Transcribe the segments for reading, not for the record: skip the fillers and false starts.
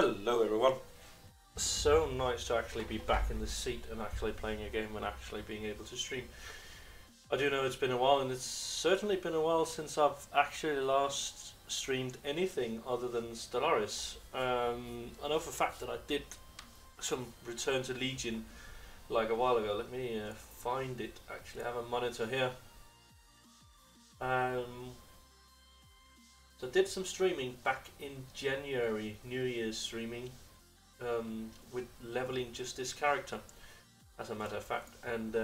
Hello everyone. So nice to actually be back in the seat and actually playing a game and actually being able to stream. I do know it's been a while, and it's certainly been a while since I've actually last streamed anything other than Stellaris. I know for a fact that I did some Return to Legion like a while ago. Let me find it. Actually, I have a monitor here. So I did some streaming back in January, New Year's streaming, with leveling just this character, as a matter of fact, and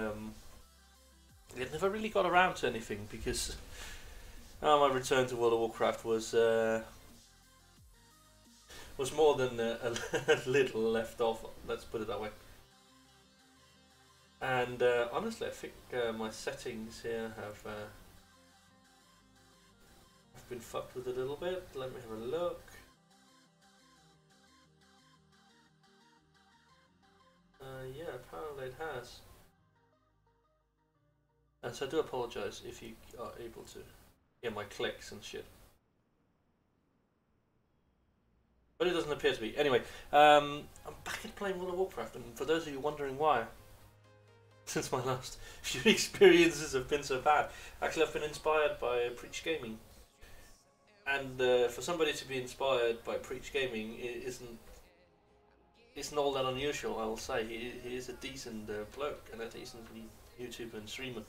it never really got around to anything because my return to World of Warcraft was more than a little left off. Let's put it that way. And honestly, I think my settings here have been fucked with a little bit. Let me have a look. Yeah, apparently it has. And so I do apologise if you are able to hear my clicks and shit. But it doesn't appear to be. Anyway, I'm back at playing World of Warcraft, and for those of you wondering why, since my last few experiences have been so bad, actually I've been inspired by Preach Gaming. And for somebody to be inspired by Preach Gaming isn't all that unusual, I will say. He is a decent bloke and a decent YouTuber and streamer.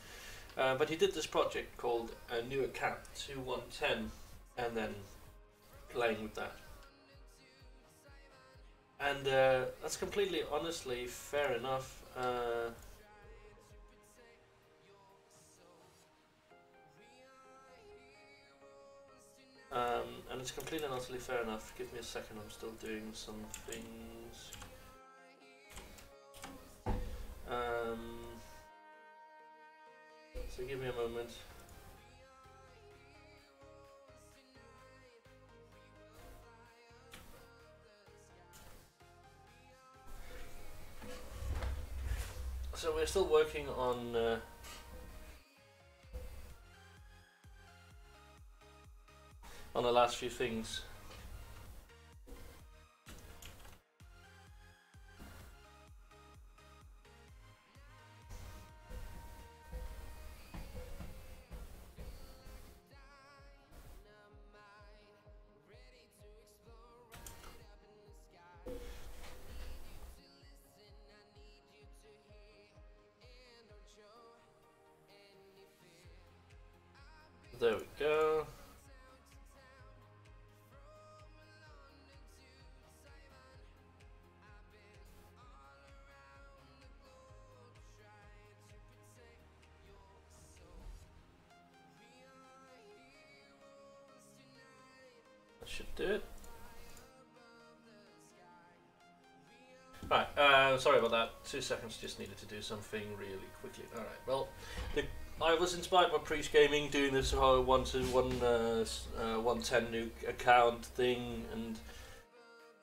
But he did this project called A New Account 2110, and then playing with that. And that's completely honestly fair enough. And it's completely and utterly fair enough. Give me a second, I'm still doing some things. So give me a moment. So we're still working on the last few things. There we go. That should do it. Right, sorry about that. 2 seconds, just needed to do something really quickly. Alright, well, I was inspired by Preach Gaming doing this whole 110 new account thing, and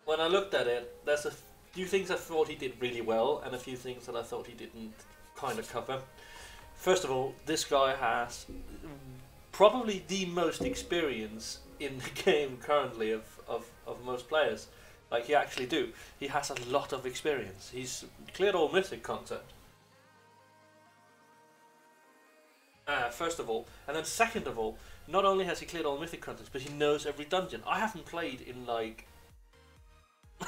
when I looked at it, there's a few things I thought he did really well, and a few things that I thought he didn't kind of cover. First of all, this guy has probably the most experience in the game currently of most players. Like, he actually do. He has a lot of experience. He's cleared all mythic content. First of all, and then second of all, not only has he cleared all mythic content, but he knows every dungeon. I haven't played in like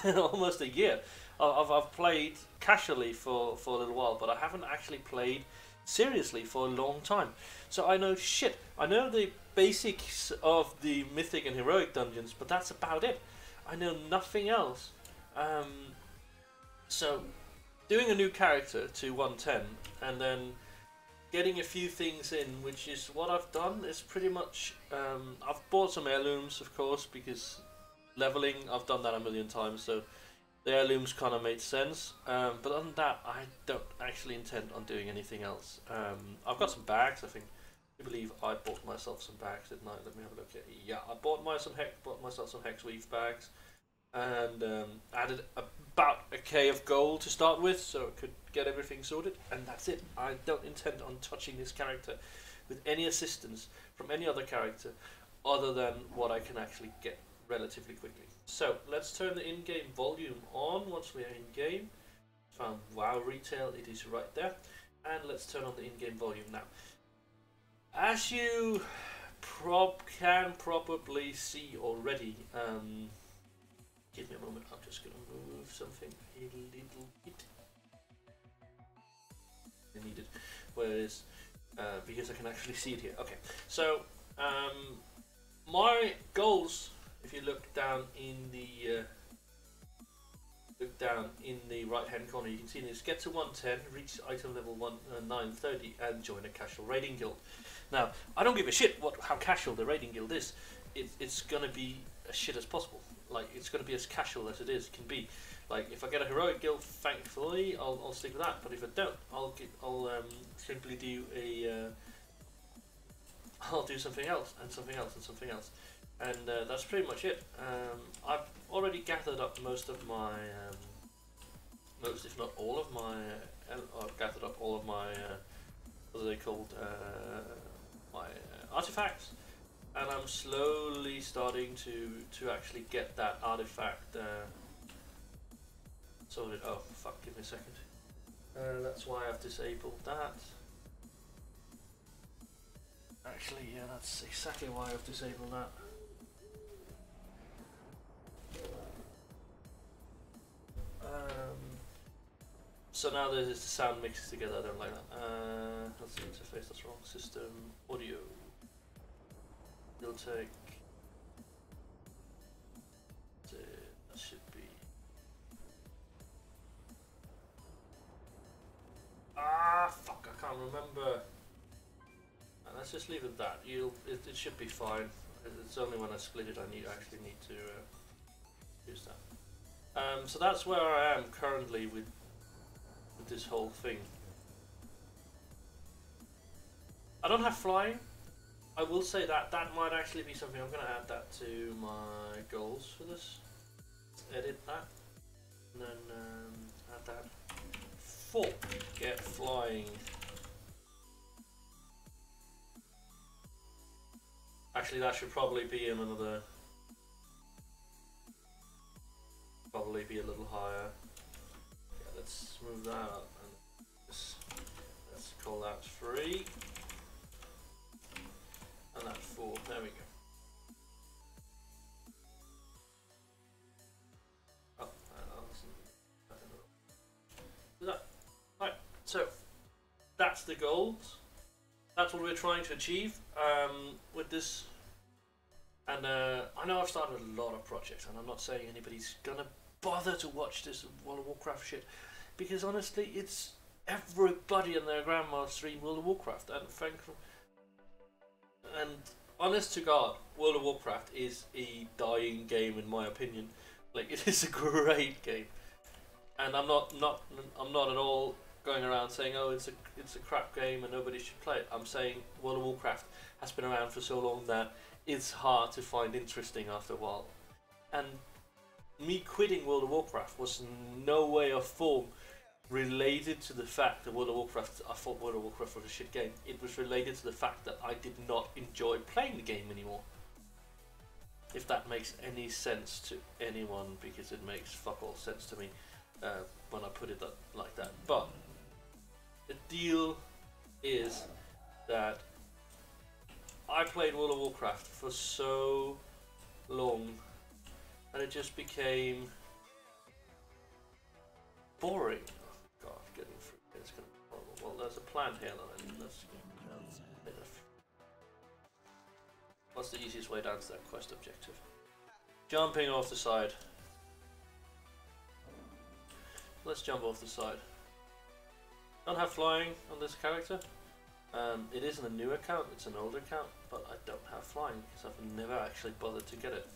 almost a year. I've played casually for a little while, but I haven't actually played seriously for a long time. So I know shit. I know the basics of the mythic and heroic dungeons, but that's about it. I know nothing else. So doing a new character to 110 and then getting a few things in, which is what I've done, is pretty much I've bought some heirlooms, of course, because leveling, I've done that a million times, so the heirlooms kind of made sense. But other than that, I don't actually intend on doing anything else. I've got some bags. I believe I bought myself some bags, didn't I? Let me have a look at it. Yeah, I bought myself some hex weave bags, and added about a K of gold to start with, so I could get everything sorted, and that's it. I don't intend on touching this character with any assistance from any other character other than what I can actually get relatively quickly. So let's turn the in-game volume on once we are in-game. Found WoW Retail, it is right there. And let's turn on the in-game volume now. As you can probably see already, give me a moment, I'm just going to move something a little bit. I need it, where it is, because I can actually see it here. Okay, so my goals, if you look down in the right hand corner, you can see this: get to 110, reach item level 930, and join a casual raiding guild. Now, I don't give a shit how casual the raiding guild is. It's gonna be as shit as possible. Like, it's gonna be as casual as it can be. Like, if I get a heroic guild, thankfully, I'll stick with that. But if I don't, I'll simply do I'll do something else and something else and something else, and that's pretty much it. I've already gathered up most, if not all of my, I've gathered up all of my what are they called? My artifacts, and I'm slowly starting to actually get that artifact sorted. Oh fuck! Give me a second. That's why I've disabled that. Actually, yeah, that's exactly why I've disabled that. So now there's the sound mixes together. I don't like that. That's the interface. That's wrong. System audio. You'll take. That should be. Ah, fuck! I can't remember. Let's just leave it at that. It should be fine. It's only when I split it I actually need to use that. So that's where I am currently with this whole thing. I don't have flying. I will say that might actually be something. I'm going to add that to my goals for this. Edit that, and then add that. 4. Get flying. Actually, that should probably be in another. Probably be a little higher. Yeah, let's move that up and let's call that 3, and that 4. There we go. Oh, that. Right. So that's the goals. That's what we're trying to achieve with this. And I know I've started a lot of projects, and I'm not saying anybody's gonna bother to watch this World of Warcraft shit, because honestly, it's everybody and their grandma stream World of Warcraft, and honest to God, World of Warcraft is a dying game in my opinion. Like, it is a great game, and I'm not at all going around saying, oh, it's a crap game and nobody should play it. I'm saying World of Warcraft has been around for so long that it's hard to find interesting after a while. And me quitting World of Warcraft was in no way or form related to the fact that I thought World of Warcraft was a shit game. It was related to the fact that I did not enjoy playing the game anymore. If that makes any sense to anyone, because it makes fuck all sense to me when I put it like that. But the deal is that I played World of Warcraft for so long and it just became boring. Oh God, getting through it's gonna be horrible. Well, there's a plan here that let's get what's the easiest way down to that quest objective? Jumping off the side. Let's jump off the side. Don't have flying on this character. It isn't a new account, it's an older account, but I don't have flying because I've never actually bothered to get it.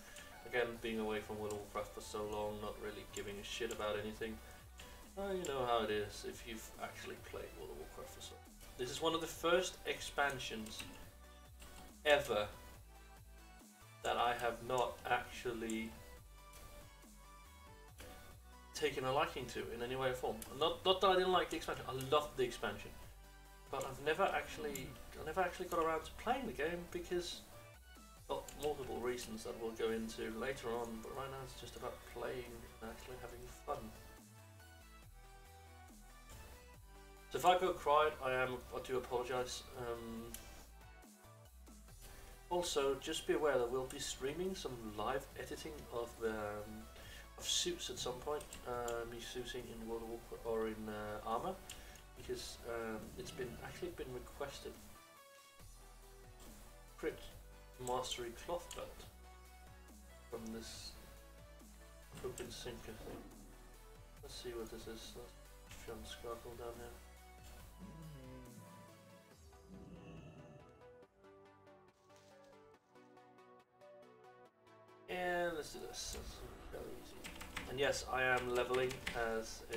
Again, being away from World of Warcraft for so long, not really giving a shit about anything. You know how it is if you've actually played World of Warcraft for so long. This is one of the first expansions ever that I have not actually taken a liking to in any way or form. Not that I didn't like the expansion, I loved the expansion. But I've never actually got around to playing the game because got multiple reasons that we'll go into later on, but right now it's just about playing and actually having fun. So if I go quiet, I do apologise. Also, just be aware that we'll be streaming some live editing of suits at some point. Me suiting in World of Warcraft or in armor, because it's actually been requested. Crit Mastery cloth belt from this hook and sinker thing. Let's see what this is. Let's try and sparkle down here. And let's do this. That's fairly easy. And yes, I am leveling as a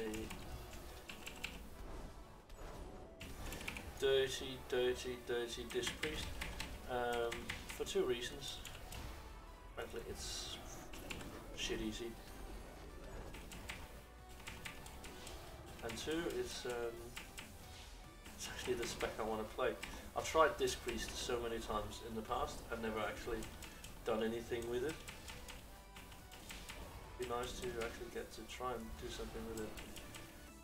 dirty disc priest for two reasons. Frankly, it's shit easy, and two, it's actually the spec I want to play. I've tried disc priest so many times in the past. I've never actually done anything with it. It'd be nice to actually get to try and do something with it.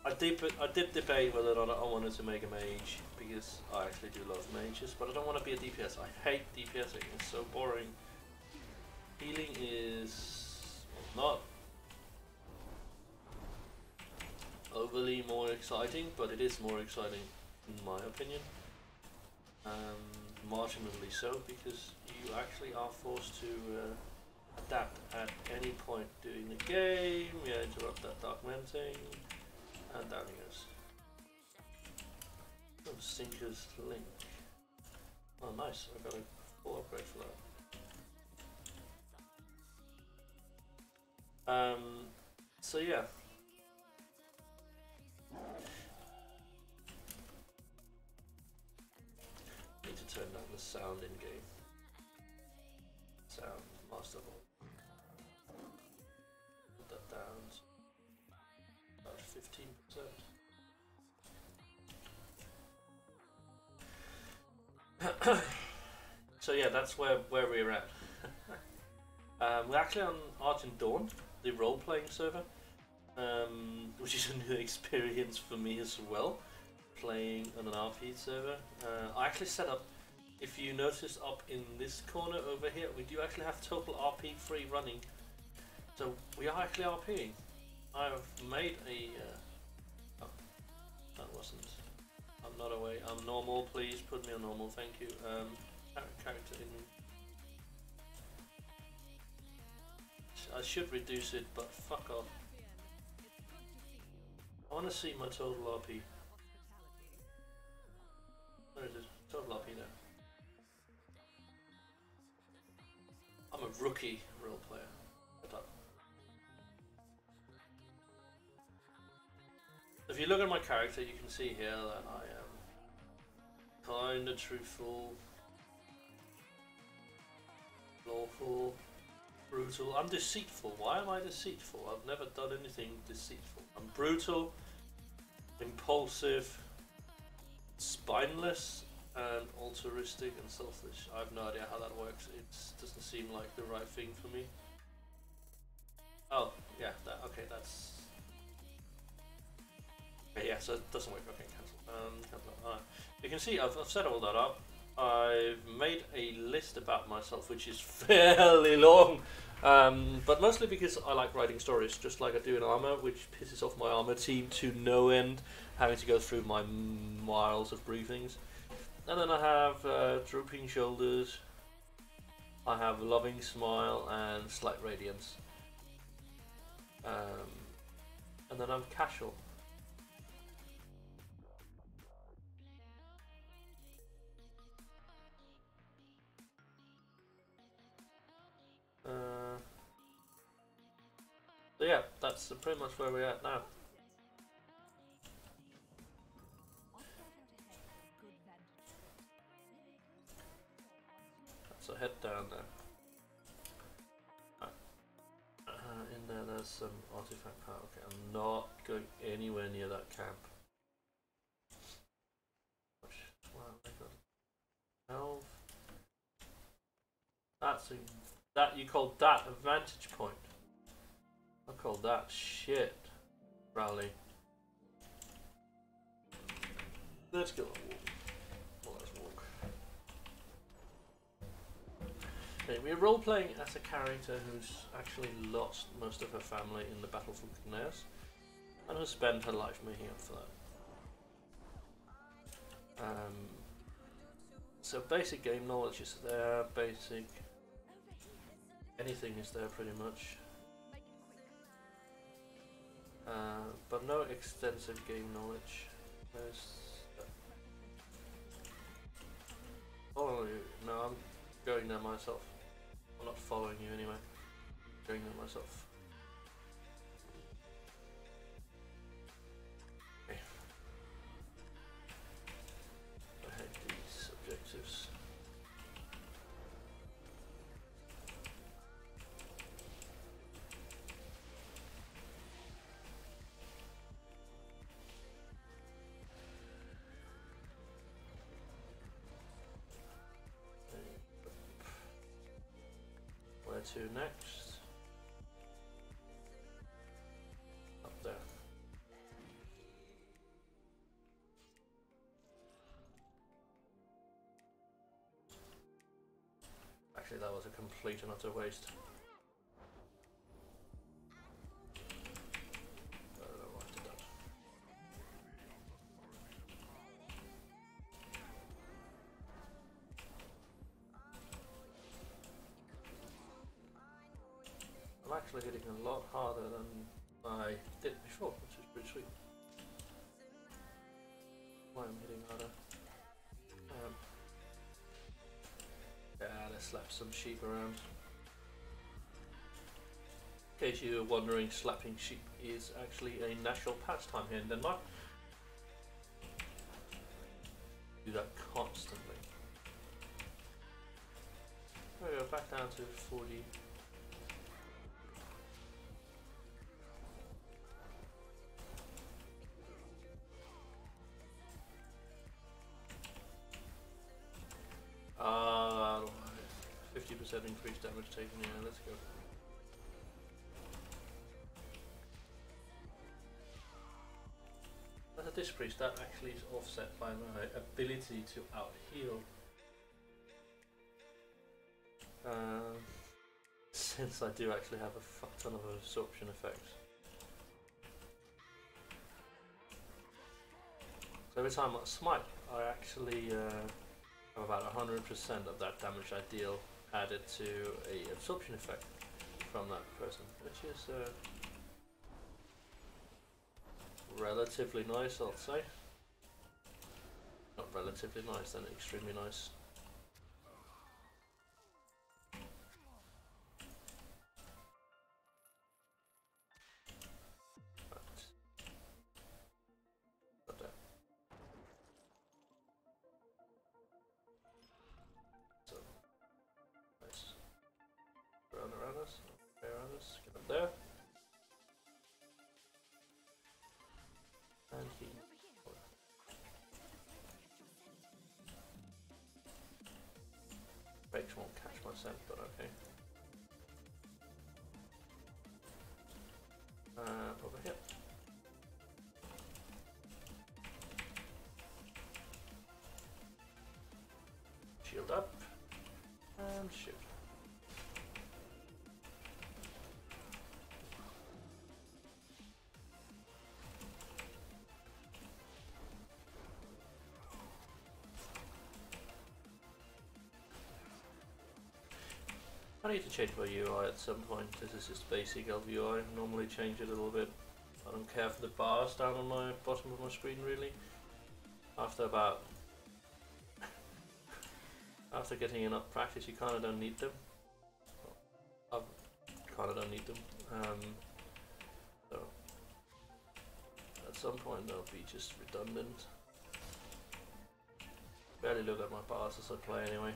I did debate whether or not I wanted to make a mage, because I actually do love mages, but I don't want to be a DPS. I hate DPSing, it's so boring. Healing is not overly more exciting, but it is more exciting in my opinion. Marginally so, because you actually are forced to adapt at any point during the game. Yeah, interrupt that augmenting, and down he goes. Oh, Sinker's Link. Oh nice, I got a full upgrade for that. So yeah. Need to turn down the sound in game. Sound master hold. Put that down to about 15%. So yeah, that's where we're at. We're actually on Argent Dawn, the role-playing server, which is a new experience for me as well, playing on an RP server. I actually set up, if you notice up in this corner over here, we do actually have total RP free running. So we are actually RPing. I've made a... oh, that wasn't... I'm not away. I'm normal, please put me on normal, thank you. Character in... I should reduce it, but fuck off. I want to see my total RP. Where is it? Total RP there. I'm a rookie role player. If you look at my character, you can see here that I am kinda truthful, lawful, brutal. I'm deceitful. Why am I deceitful? I've never done anything deceitful. I'm brutal, impulsive, spineless, and altruistic and selfish. I have no idea how that works. It doesn't seem like the right thing for me. Oh, yeah, okay, that's... Okay, yeah, so it doesn't work. Okay, cancel. Alright. You can see I've set all that up. I've made a list about myself, which is fairly long, but mostly because I like writing stories, just like I do in Armour, which pisses off my Armour team to no end, having to go through my miles of briefings. And then I have drooping shoulders, I have loving smile and slight radiance, and then I'm casual. So yeah, that's pretty much where we're at now. So head down there. In there, there's some artifact power. Okay, I'm not going anywhere near that camp. Wow, I got 12. That's passing. That you call that a vantage point? I call that shit. Rally. Let's go. Well, let's walk. Okay, we're role playing as a character who's actually lost most of her family in the Battle for Guineas and who spent her life making up for that. So basic game knowledge is there, basic anything is there pretty much. But no extensive game knowledge. Follow you? No, I'm going there myself. I'm not following you anyway. I'm going there myself. Okay. I hate these objectives. Where to next? Up there. Actually, that was a complete and utter waste. I don't know why I did that. I'm actually hitting a lot harder than I did before, which is pretty sweet. Why I'm hitting harder? Yeah, let's slap some sheep around. In case you're wondering, slapping sheep is actually a national pastime here in Denmark. Do that constantly. There we go, back down to 40. Ah, 50% increased damage taken. Yeah, let's go. As a disc priest, that actually is offset by my ability to out heal. Since I do actually have a fuck ton of absorption effects. So every time I smite, I actually have about 100% of that damage I deal added to a absorption effect from that person, which is relatively nice, I'll say. Not relatively nice, then extremely nice. Get up there. And he. Brakes won't catch my scent, but okay. Over here. Shield up. And shoot. I need to change my UI at some point. This is just basic LVI. Normally change it a little bit. I don't care for the bars down on my bottom of my screen really. After getting enough practice, you kind of don't need them. I kind of don't need them. So at some point they'll be just redundant. Barely look at my bars as I play anyway.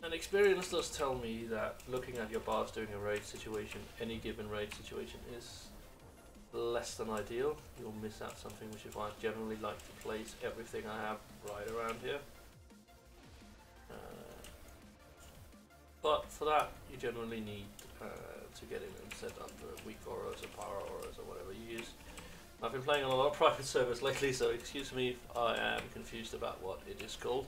And experience does tell me that looking at your bars during a raid situation, any given raid situation, is less than ideal. You'll miss out something, which is why I generally like to place everything I have right around here. But for that, you generally need to get in and set up weak auras or power auras or whatever you use. I've been playing on a lot of private servers lately, so excuse me if I am confused about what it is called.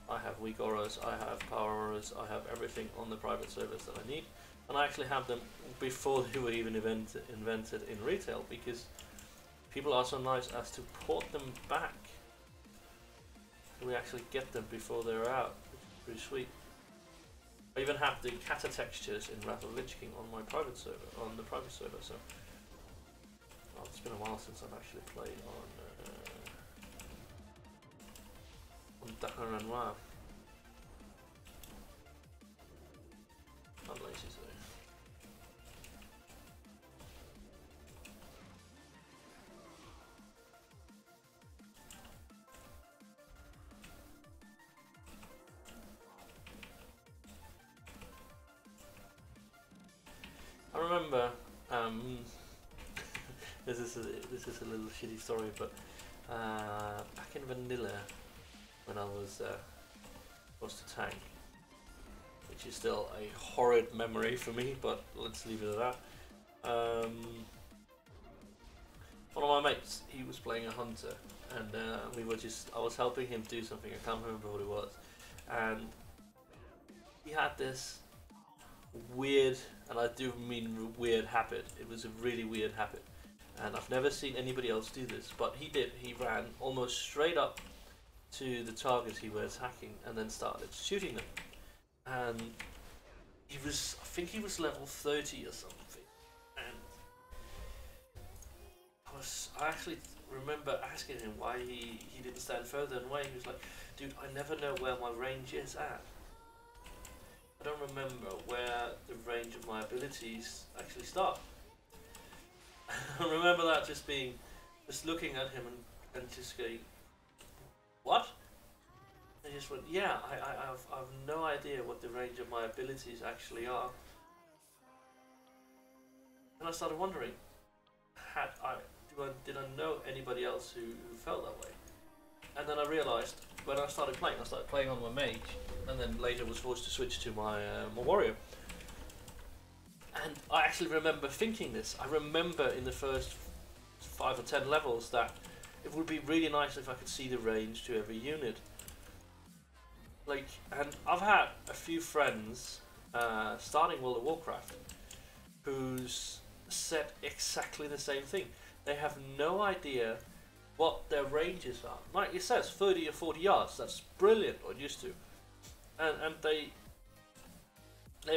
I have weak auras, I have power auras, I have everything on the private servers that I need. And I actually have them before they were even invented in retail, because people are so nice as to port them back. So we actually get them before they're out, which is pretty sweet. I even have the kata textures in Wrath of Lich King on my private server, so well, it's been a while since I've actually played on Dakar and WoW. I'm lazy today. I remember, this is a little shitty story, but back in vanilla, when I was to tank, which is still a horrid memory for me, but let's leave it at that. One of my mates, he was playing a hunter, and I was helping him do something. I can't remember what it was, and he had this weird, and I do mean weird habit. It was a really weird habit, and I've never seen anybody else do this, but he did. He ran almost straight up to the targets he was attacking and then started shooting them. And I think he was level 30 or something, and I actually remember asking him why he didn't stand further away. He was like, dude, I never know where my range is at. I don't remember where the range of my abilities actually start. I remember that just looking at him and just going, what? I just went, yeah, I've no idea what the range of my abilities actually are. And I started wondering, did I know anybody else who felt that way? And then I realised, when I started playing on my mage, and then later was forced to switch to my warrior. And I actually remember thinking this. I remember in the first 5 or 10 levels that it would be really nice if I could see the range to every unit. Like, and I've had a few friends starting World of Warcraft who's said exactly the same thing. They have no idea what their ranges are. Like it says 30 or 40 yards, that's brilliant, or used to. And they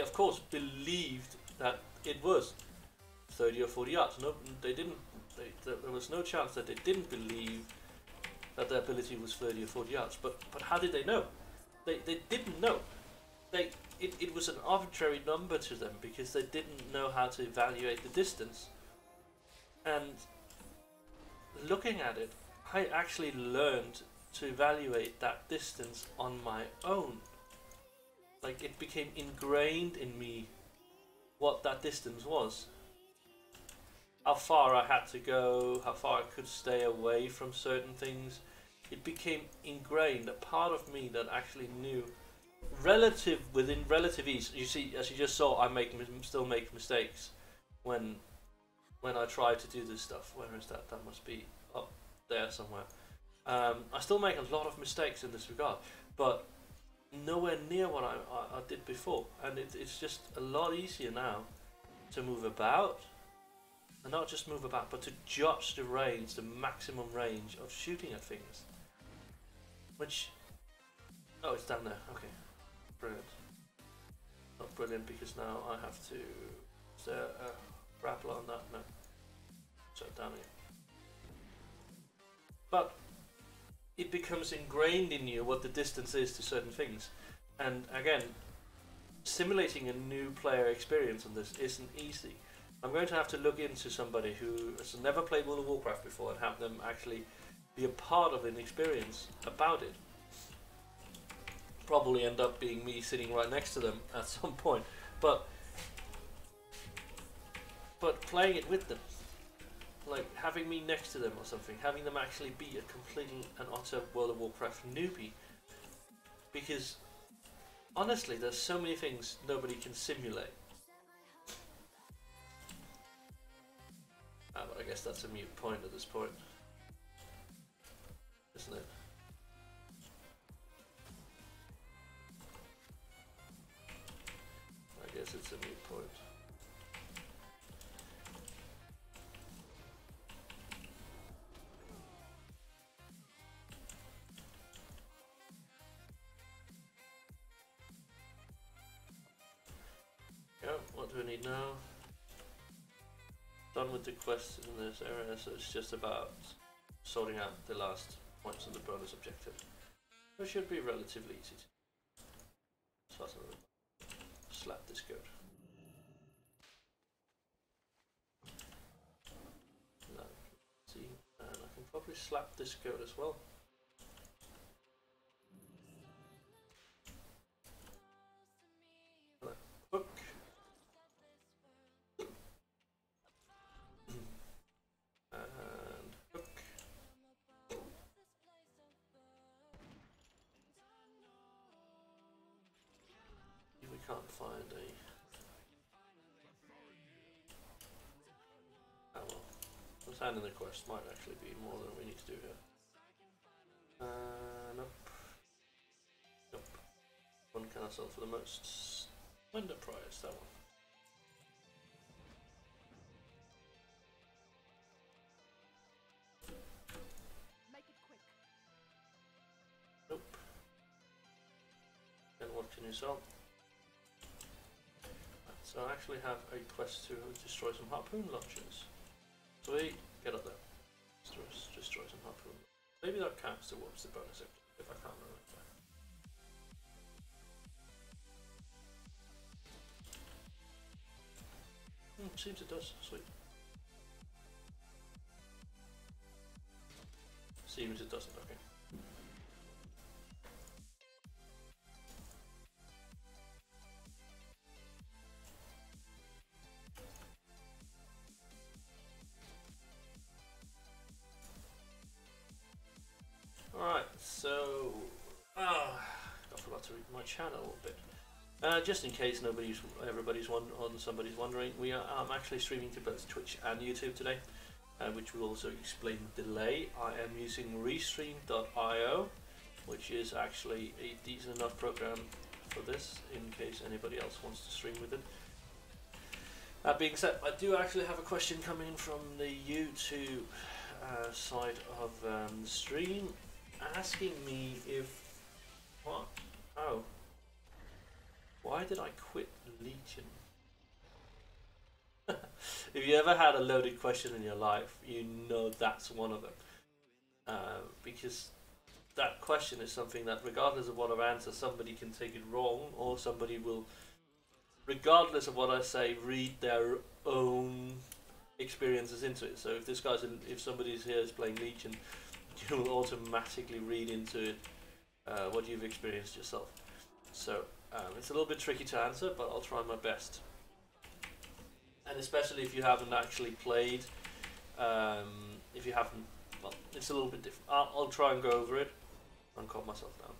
of course believed that it was 30 or 40 yards. No, they didn't. There was no chance that they didn't believe that their ability was 30 or 40 yards. But how did they know? They didn't know. It was an arbitrary number to them because they didn't know how to evaluate the distance. And looking at it, I actually learned to evaluate that distance on my own. Like, it became ingrained in me what that distance was. How far I had to go, how far I could stay away from certain things. It became ingrained, a part of me that actually knew within relative ease. You see, as you just saw, I still make mistakes when I try to do this stuff. Where is that? That must be up there somewhere. I still make a lot of mistakes in this regard, but nowhere near what I did before. And it's just a lot easier now to move about, and not just move about, but to judge the range, the maximum range of shooting at things. Which, oh, it's down there. Okay, brilliant. Not brilliant because now I have to. Is there a rappler on that? No. So down here. But it becomes ingrained in you what the distance is to certain things. And again, simulating a new player experience on this isn't easy. I'm going to have to look into somebody who has never played World of Warcraft before and have them actually be a part of an experience about it. Probably end up being me sitting right next to them at some point, but playing it with them. like having me next to them or something, having them actually be a complete and utter World of Warcraft newbie. Because honestly, there's so many things nobody can simulate. But I guess that's a mute point at this point, isn't it? I guess it's a mute point. Yep, what do we need now? Done with the quests in this area, so it's just about sorting out the last points of the bonus objective. It should be relatively easy to slap this goat. See, and I can probably slap this goat as well. Hook. And hook. We can't find a... Oh well. Let's hand in the quest. Might actually be more than we need to do here. Nope. Nope. One castle for the most splendor prize, that one. Nope. And what can you sell? So I actually have a quest to destroy some harpoon launchers. So we get up there. Destroy some harpoon. Maybe that counts towards the bonus if I can't remember. Seems it does. Sweet. Seems it doesn't. Okay. Alright, so I forgot to read my channel a little bit. Just in case somebody's wondering, I'm actually streaming to both Twitch and YouTube today, which will also explain the delay. I am using Restream.io, which is actually a decent enough program for this, in case anybody else wants to stream with it. That being said, I do actually have a question coming in from the YouTube side of the stream, asking me why did I quit Legion? If you ever had a loaded question in your life, you know that's one of them. Because that question is something that, regardless of what I answer, somebody can take it wrong, or somebody will, regardless of what I say, read their own experiences into it. So if somebody's here is playing Legion, you will automatically read into it what you've experienced yourself. So it's a little bit tricky to answer, but I'll try my best. And especially if you haven't actually played, if you haven't, well, it's a little bit different. I'll try and go over it and calm myself down.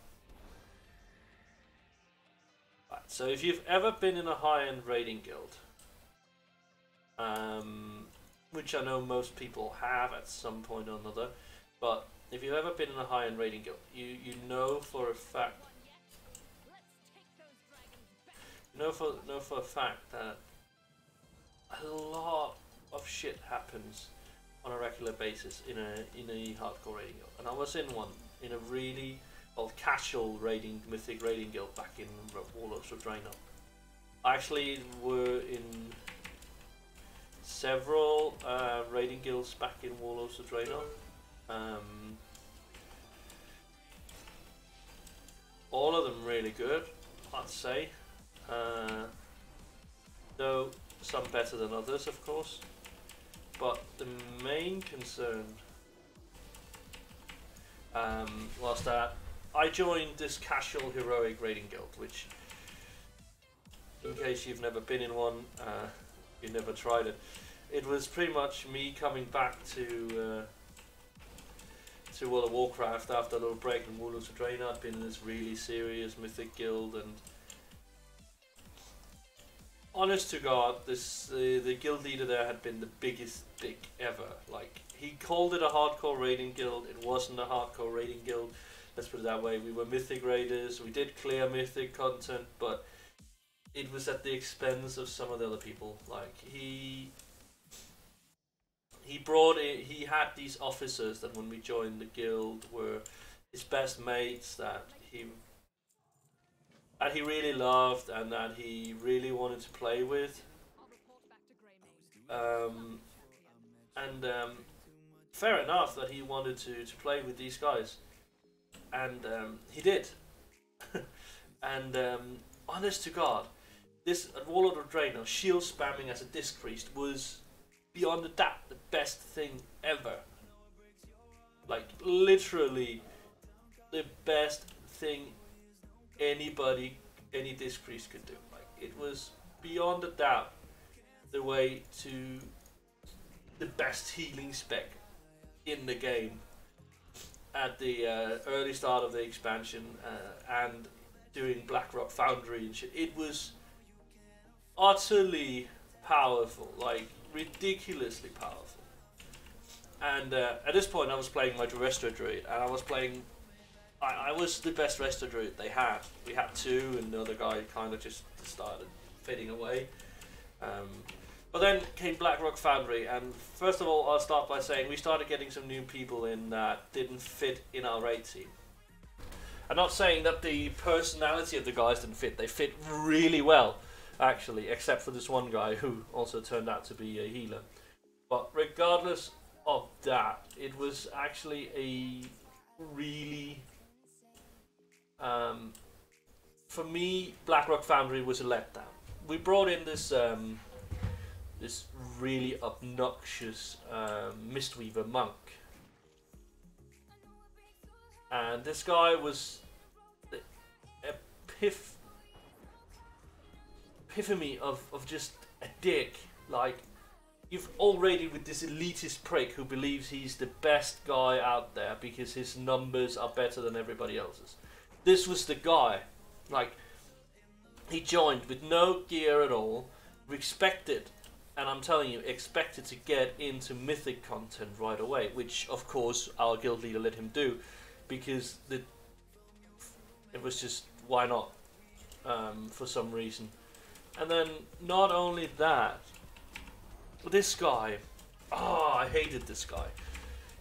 Right, so if you've ever been in a high-end raiding guild, which I know most people have at some point or another, but if you've ever been in a high-end raiding guild, you know for a fact, that a lot of shit happens on a regular basis in a hardcore raiding guild. And I was in a really casual mythic raiding guild back in Warlords of Draenor. I actually were in several raiding guilds back in Warlords of Draenor. All of them really good, I'd say. Though some better than others, of course. But the main concern was that I joined this casual heroic raiding guild, which, in case you've never been in one, you've never tried it, it was pretty much me coming back to World of Warcraft after a little break in Warlords of Draenor. I'd been in this really serious Mythic guild, and honest to God, the guild leader there had been the biggest dick ever. Like, he called it a hardcore raiding guild. It wasn't a hardcore raiding guild. Let's put it that way. We were Mythic raiders. We did clear Mythic content, but it was at the expense of some of the other people. Like, he brought in, he had these officers that when we joined the guild were his best mates that he really loved and that he really wanted to play with. Fair enough that he wanted to play with these guys, and he did. And honest to God, this at Warlord of Draenor, shield spamming as a disc priest was beyond a doubt the best thing ever. Like, literally the best thing any disc priest could do. Like, it was beyond a doubt the way to the best healing spec in the game at the early start of the expansion, and doing Blackrock Foundry and shit. It was utterly powerful, like ridiculously powerful. And at this point I was playing my Resto Druid, and I was playing, I was the best Resto Druid they had. We had two, and the other guy kind of just started fading away. But then came Blackrock Foundry, and first of all I'll start by saying we started getting some new people in that didn't fit in our raid team. I'm not saying that the personality of the guys didn't fit, they fit really well actually, except for this one guy who also turned out to be a healer. But regardless of that, it was actually a really, for me, Blackrock Foundry was a letdown. We brought in this this really obnoxious Mistweaver monk, and this guy was the epitome of just a dick. Like, you've all raided with this elitist prick who believes he's the best guy out there because his numbers are better than everybody else's. This was the guy. Like, he joined with no gear at all, expected, and I'm telling you, expected to get into Mythic content right away, which of course our guild leader let him do, because it was just, why not, for some reason. And then not only that, this guy, I hated this guy.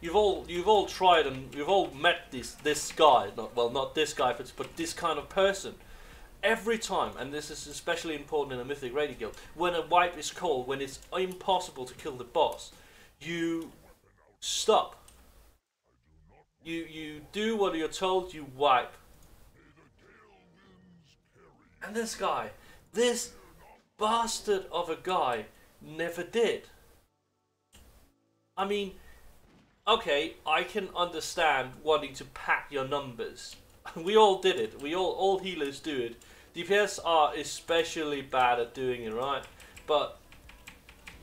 You've all tried and you've all met this guy, not this guy, but this kind of person. Every time, and this is especially important in a Mythic raiding guild, when a wipe is called, when it's impossible to kill the boss, you stop. You do what you're told, you wipe. And this guy, this bastard of a guy, never did. I mean, okay, I can understand wanting to pack your numbers. We all did it. All healers do it. DPS are especially bad at doing it, right? But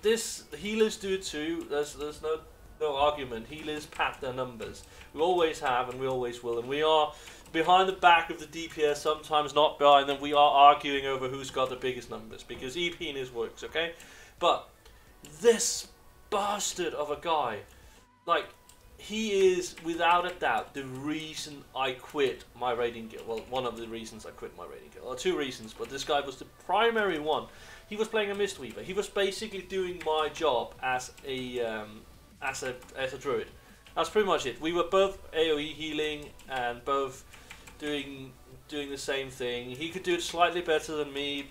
this, healers do it too. There's no argument. Healers pack their numbers. We always have, and we always will. And we are behind the back of the DPS, sometimes not behind them. We are arguing over who's got the biggest numbers because EP in his works, okay? But this bastard of a guy, like, he is without a doubt the reason I quit my raiding guild. Well, one of the reasons I quit my raiding guild. Or two reasons, but this guy was the primary one. He was playing a Mistweaver. He was basically doing my job as a druid. That's pretty much it. We were both AoE healing and both doing the same thing. He could do it slightly better than me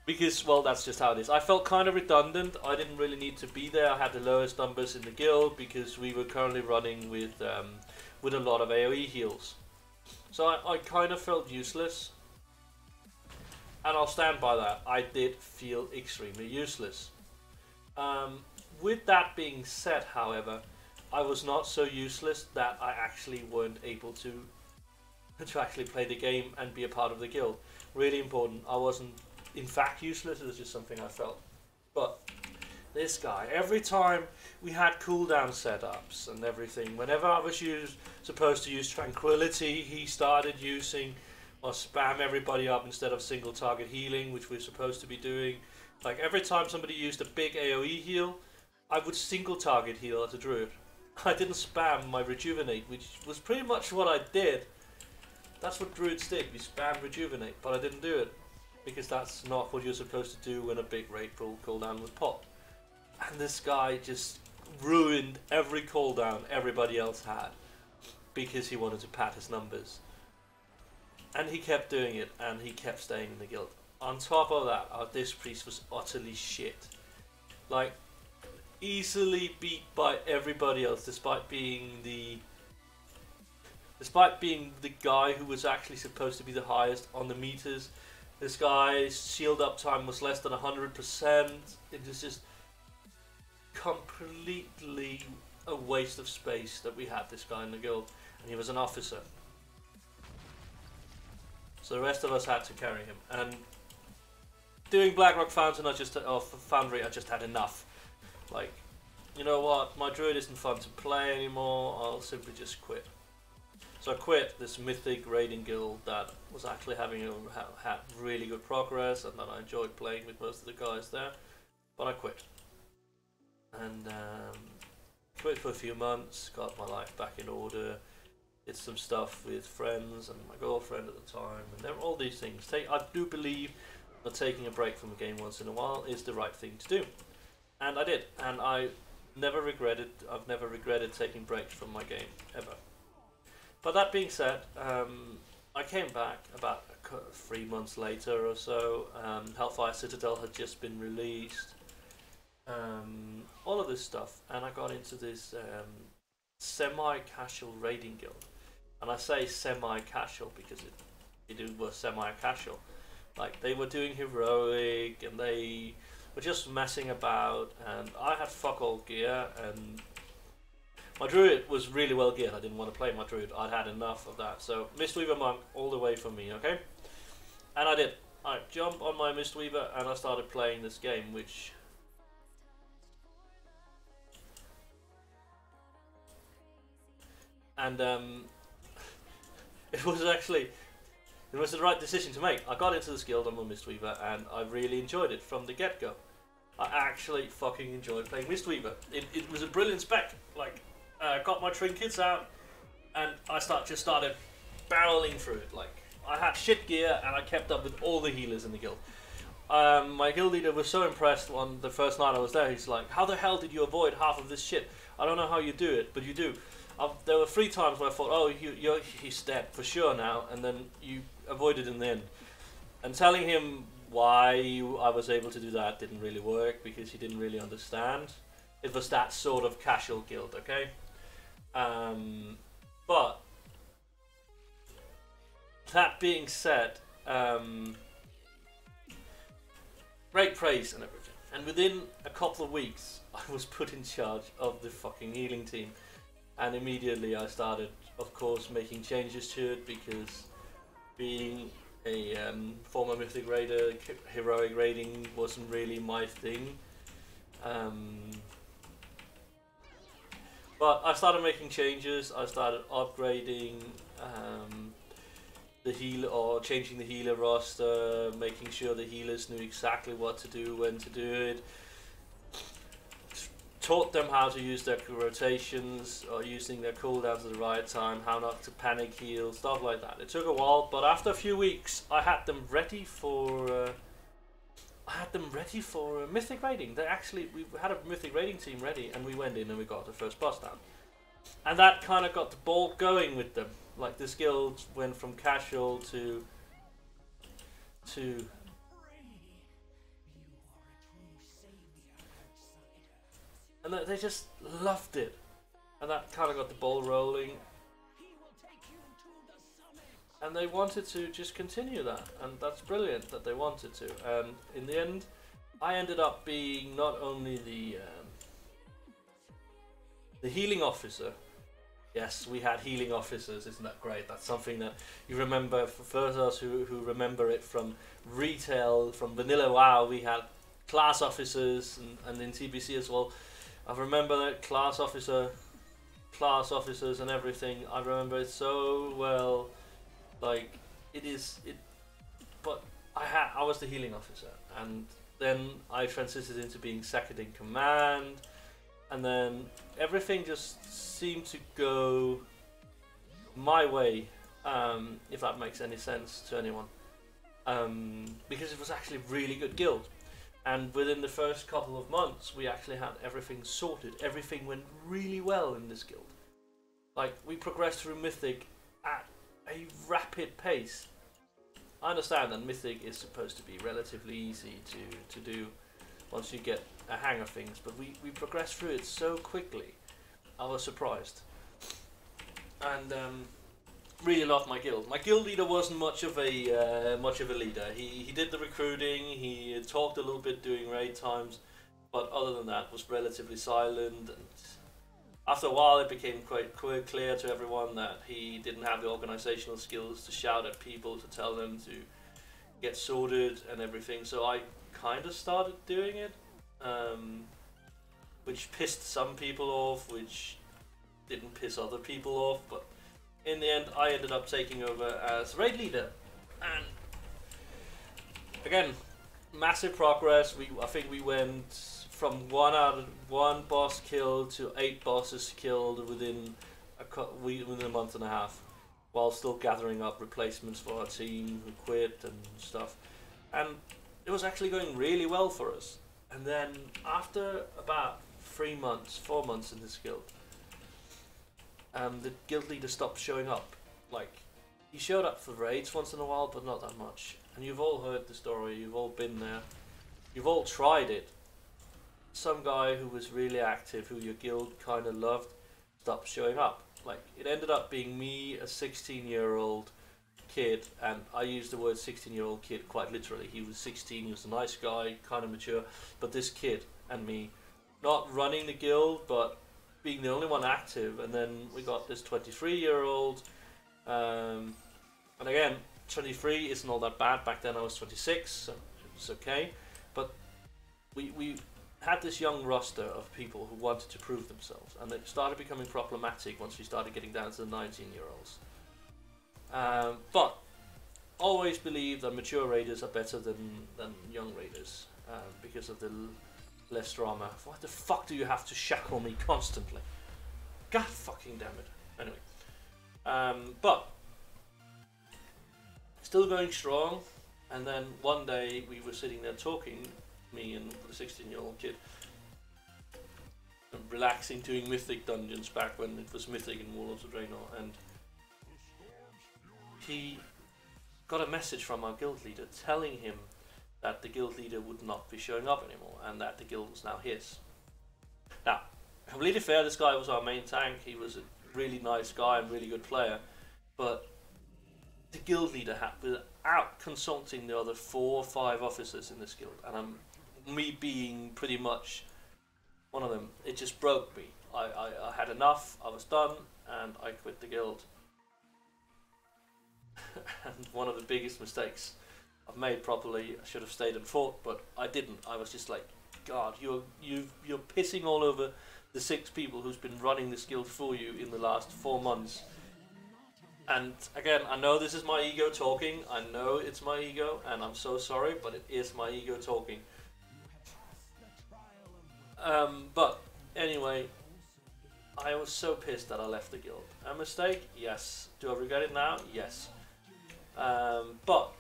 because, well, that's just how it is. I felt kind of redundant. I didn't really need to be there. I had the lowest numbers in the guild because we were currently running with a lot of AoE heals. So I kind of felt useless. And I'll stand by that. I did feel extremely useless. With that being said, however, I was not so useless that I actually weren't able to actually play the game and be a part of the guild. Really important. I wasn't in fact useless, it was just something I felt. But This guy, every time we had cooldown setups and everything, whenever I was supposed to use tranquility, he started using or spam everybody up instead of single target healing, which we're supposed to be doing. Like every time somebody used a big AoE heal, I would single target heal as a druid. I didn't spam my rejuvenate, which was pretty much what I did. That's what druids did, we spam rejuvenate, but I didn't do it. Because that's not what you're supposed to do when a big raid pool cooldown was popped. And this guy just ruined every cooldown everybody else had. Because he wanted to pad his numbers. And he kept doing it, and he kept staying in the guild. On top of that, this priest was utterly shit. Like, easily beat by everybody else, despite being the guy who was actually supposed to be the highest on the meters. This guy's shield uptime was less than 100%. It was just completely a waste of space that we had this guy in the guild, and he was an officer. So the rest of us had to carry him. And doing Blackrock Fountain, Foundry, I just had enough. Like, you know what? My druid isn't fun to play anymore. I'll simply just quit. So I quit this mythic raiding guild that was actually had really good progress and that I enjoyed playing with most of the guys there. But I quit. And quit for a few months, got my life back in order, did some stuff with friends and my girlfriend at the time, and there were all these things. I do believe that taking a break from a game once in a while is the right thing to do. And I did, and I've never regretted taking breaks from my game, ever. But that being said, I came back about 3 months later or so. Hellfire Citadel had just been released. All of this stuff, and I got into this semi-casual raiding guild. And I say semi-casual because it was semi-casual. Like, they were doing heroic, and they were just messing about, and I had fuck all gear, and my druid was really well geared. I didn't want to play my druid. I'd had enough of that. So Mistweaver Monk all the way for me, okay? And I did. I jumped on my Mistweaver and I started playing this game, which and it was the right decision to make. I got into this guild on my Mistweaver and I really enjoyed it from the get-go. I actually fucking enjoyed playing Mistweaver. It was a brilliant spec. Like, got my trinkets out, and I just started barreling through it. Like, I had shit gear, and I kept up with all the healers in the guild. My guild leader was so impressed on the first night I was there. He's like, "How the hell did you avoid half of this shit? I don't know how you do it, but you do." There were 3 times where I thought, "Oh, he's dead for sure now," and then you avoided in the end. And telling him why I was able to do that didn't really work because he didn't really understand. It was that sort of casual guild, okay? But that being said, great praise and everything. And within a couple of weeks, I was put in charge of the fucking healing team. And immediately I started, of course, making changes to it because being a former Mythic Raider, heroic raiding wasn't really my thing. But I started making changes. I started upgrading the healer, or changing the healer roster, making sure the healers knew exactly what to do, when to do it. Taught them how to use their rotations or using their cooldowns at the right time, how not to panic heal, stuff like that. It took a while, but after a few weeks, I had them ready for. Mythic raiding. We had a Mythic raiding team ready, and we went in and we got the first boss down. And that kind of got the ball going with them. Like, this guild went from casual to and they just loved it. And that kind of got the ball rolling. And they wanted to just continue that, and that's brilliant that they wanted to. And in the end, I ended up being not only the healing officer. Yes, we had healing officers, isn't that great? That's something that you remember, for those of us who remember it from retail, from Vanilla WoW, we had class officers and in TBC as well. I remember that class officers and everything. I remember it so well. Like but I was the healing officer, and then I transited into being second in command, and then everything just seemed to go my way, if that makes any sense to anyone, because it was actually a really good guild, and within the first couple of months we actually had everything sorted. Everything went really well in this guild. Like, we progressed through Mythic at a rapid pace. I understand that Mythic is supposed to be relatively easy to do once you get a hang of things, but we progressed through it so quickly. I was surprised, and really loved my guild. My guild leader wasn't much of a leader. He did the recruiting. He talked a little bit during raid times, but other than that, was relatively silent. And after a while, it became quite clear to everyone that he didn't have the organizational skills to shout at people, to tell them to get sorted and everything. So I kind of started doing it, which pissed some people off, which didn't piss other people off. But in the end, I ended up taking over as raid leader. And again, massive progress. I think we went from one boss killed to 8 bosses killed within a month and a half, while still gathering up replacements for our team who quit and stuff. And it was actually going really well for us. And then after about 4 months in this guild, the guild leader stopped showing up. Like, he showed up for raids once in a while, but not that much. And you've all heard the story, you've all been there, you've all tried it. Some guy who was really active, who your guild kind of loved, stopped showing up. Like, it ended up being me, a 16-year-old kid, and I use the word 16-year-old kid quite literally. He was 16, he was a nice guy, kind of mature, but this kid and me, not running the guild, but being the only one active. And then we got this 23-year-old, and again, 23 isn't all that bad. Back then I was 26, so it's okay. But we had this young roster of people who wanted to prove themselves, and it started becoming problematic once we started getting down to the 19-year-olds. But always believe that mature raiders are better than young raiders, because of the less drama. What the fuck do you have to shackle me constantly? God fucking damn it. Anyway, but still going strong. And then one day we were sitting there talking, me and the 16-year-old kid, relaxing, doing Mythic dungeons back when it was Mythic in Warlords of Draenor, and he got a message from our guild leader telling him that the guild leader would not be showing up anymore, and that the guild was now his. Now, completely fair, this guy was our main tank, he was a really nice guy and really good player, but the guild leader had, without consulting the other 4 or 5 officers in this guild, and me being pretty much one of them, it just broke me. I had enough, I was done, and I quit the guild. And one of the biggest mistakes I've made, probably, I should have stayed and fought, but I didn't. I was just like, God, you're pissing all over the 6 people who's been running this guild for you in the last 4 months. And again, I know this is my ego talking, I know it's my ego, and I'm so sorry, but it is my ego talking. But anyway, I was so pissed that I left the guild. A mistake? Yes. Do I regret it now? Yes. But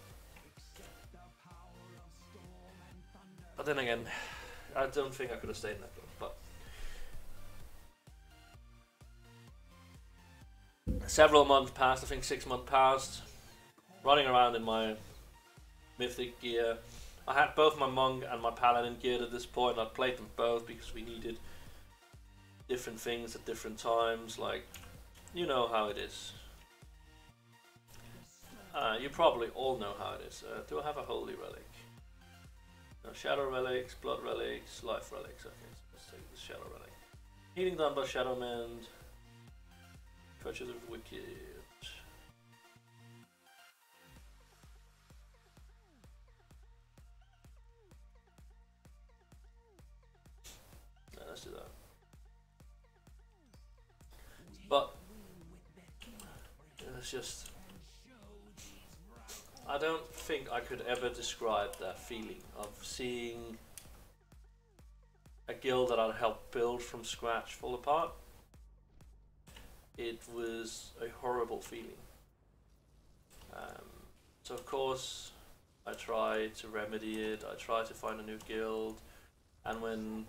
then again, I don't think I could have stayed in that guild. But several months passed, I think 6 months passed, running around in my Mythic gear. I had both my Monk and my Paladin gear at this point. I played them both because we needed different things at different times, like, you know how it is. You probably all know how it is. Do I have a Holy Relic? No, Shadow Relics, Blood Relics, Life Relics. Okay, so let's take the Shadow Relic. Healing done by Shadow Mend. Purchase of Wicked. it's just, I don't think I could ever describe that feeling of seeing a guild that I'd helped build from scratch fall apart. It was a horrible feeling. So of course I tried to remedy it, I tried to find a new guild, and when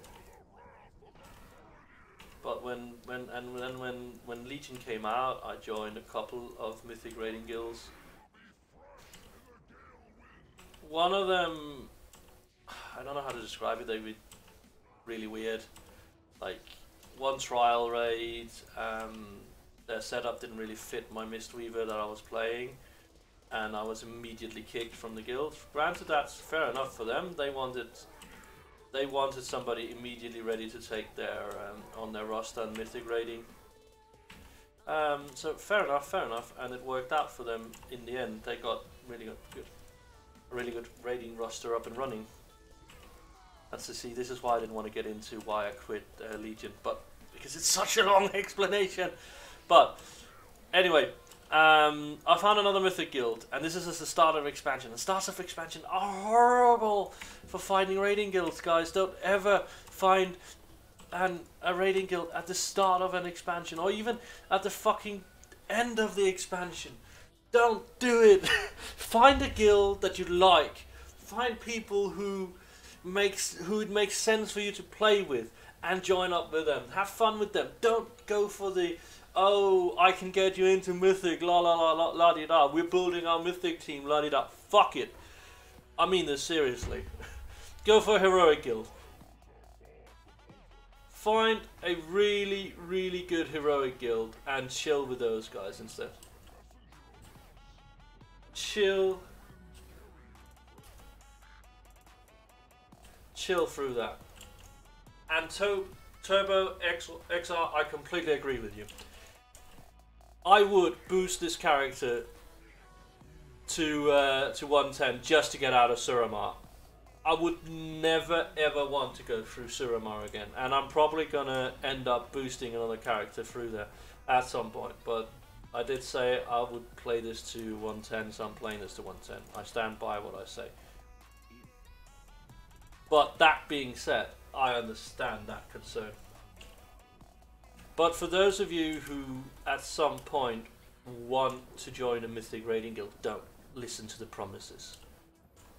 Legion came out, I joined a couple of Mythic raiding guilds. One of them, I don't know how to describe it, they were really weird. Like, one trial raid, their setup didn't really fit my Mistweaver that I was playing, and I was immediately kicked from the guild. Granted, that's fair enough for them. They wanted somebody immediately ready to take their on their roster and Mythic raiding. So fair enough, and it worked out for them in the end. They got a really good raiding roster up and running. That's to see. This is why I didn't want to get into why I quit Legion, but because it's such a long explanation. But anyway, I found another Mythic guild, and this is just the start of expansion. And starts of expansion are horrible for finding raiding guilds, guys. Don't ever find a raiding guild at the start of an expansion, or even at the fucking end of the expansion. Don't do it. Find a guild that you like. Find people who it makes sense for you to play with, and join up with them. Have fun with them. Don't go for the, oh, I can get you into Mythic, la la la la la di da. We're building our Mythic team, la di da. Fuck it. I mean this seriously. Go for a heroic guild. Find a really, really good heroic guild and chill with those guys instead. Chill through that. And Turbo XR, I completely agree with you. I would boost this character to 110 just to get out of Suramar. I would never ever want to go through Suramar again, and I'm probably gonna end up boosting another character through there at some point, but I did say I would play this to 110, so I'm playing this to 110. I stand by what I say. But that being said, I understand that concern. But for those of you who at some point want to join a Mythic raiding guild, don't listen to the promises.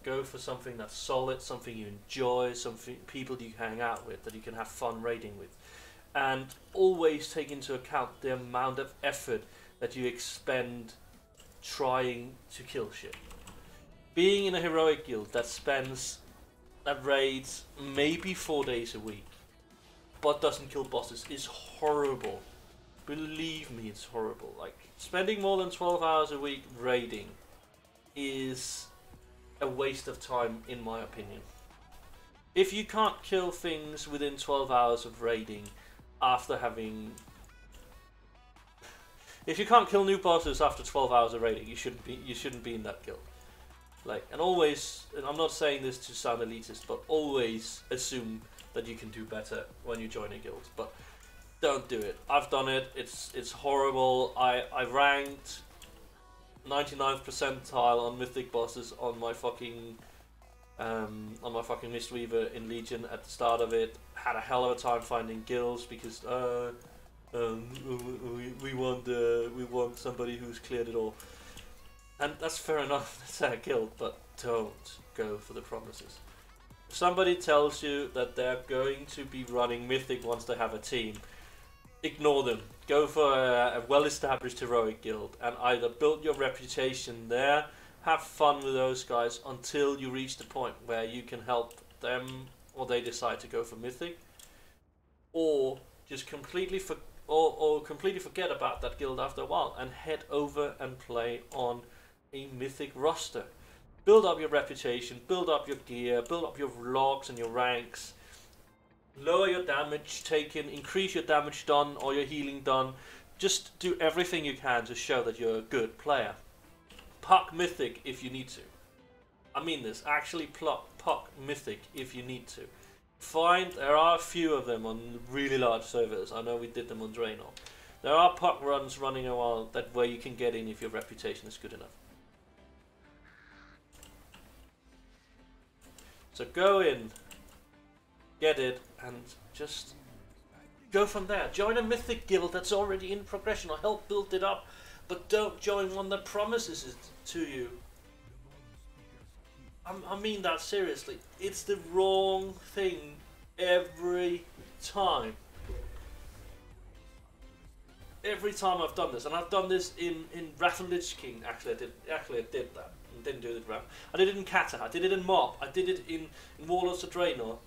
Go for something that's solid, something you enjoy, something people you hang out with, that you can have fun raiding with. And always take into account the amount of effort that you expend trying to kill shit. Being in a heroic guild that raids maybe 4 days a week, but doesn't kill bosses, is horrible. Believe me, it's horrible. Like, spending more than 12 hours a week raiding is a waste of time, in my opinion. If you can't kill things within 12 hours of raiding after having... If you can't kill new bosses after 12 hours of raiding, you shouldn't be in that guild. Like, and always, and I'm not saying this to sound elitist, but always assume that you can do better when you join a guild. But don't do it. I've done it. It's horrible. I ranked 99th percentile on Mythic bosses on my fucking Mistweaver in Legion at the start of it. Had a hell of a time finding guilds because we want somebody who's cleared it all. And that's fair enough, that's our guild, but don't go for the promises. If somebody tells you that they're going to be running Mythic once they have a team, ignore them. Go for a well-established heroic guild and either build your reputation there, have fun with those guys until you reach the point where you can help them or they decide to go for Mythic, or just completely forget about that guild after a while and head over and play on a Mythic roster. Build up your reputation, build up your gear, build up your logs and your ranks, lower your damage taken, increase your damage done or your healing done. Just do everything you can to show that you're a good player. Puck Mythic if you need to. I mean this, actually puck Mythic if you need to. There are a few of them on really large servers. I know we did them on Draenor. There are puck runs running a while that where you can get in if your reputation is good enough. So go in, get it, and just go from there. Join a mythic guild that's already in progression or help build it up, but don't join one that promises it to you. I mean that seriously. It's the wrong thing every time. Every time I've done this, and I've done this in Wrath of Lich King. Actually, I did that. I didn't do it in Wrath. I did it in Kata. I did it in Mob. I did it in Warlords of Draenor.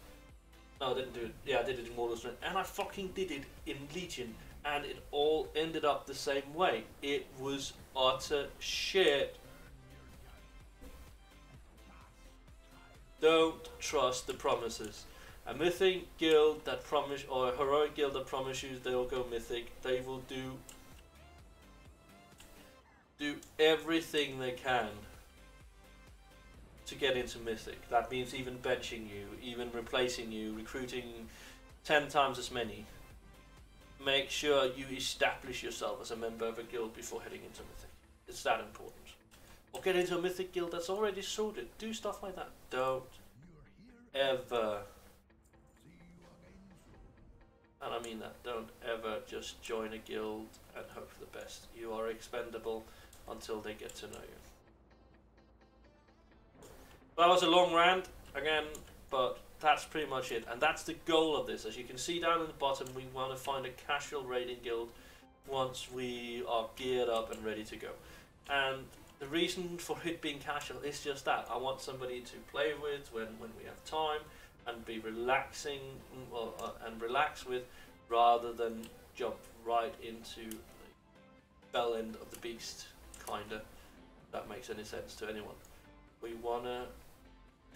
No, I didn't do it. Yeah, I did it in Warlords of Draenor, and I fucking did it in Legion, and it all ended up the same way. It was utter shit. Don't trust the promises. A mythic guild that promise, or a heroic guild that promise you they'll go mythic, they will do everything they can to get into mythic. That means even benching you, even replacing you, recruiting 10 times as many. Make sure you establish yourself as a member of a guild before heading into mythic. It's that important. Or get into a mythic guild that's already sorted. Do stuff like that. Don't ever, and I mean that, don't ever just join a guild and hope for the best. You are expendable until they get to know you. That was a long rant again, but that's pretty much it. And that's the goal of this. As you can see down in the bottom, we want to find a casual raiding guild once we are geared up and ready to go. And the reason for it being casual is just that. I want somebody to play with when we have time and be relaxing, and relax with, rather than jump right into the fell end of the beast, kinda. If that makes any sense to anyone. We wanna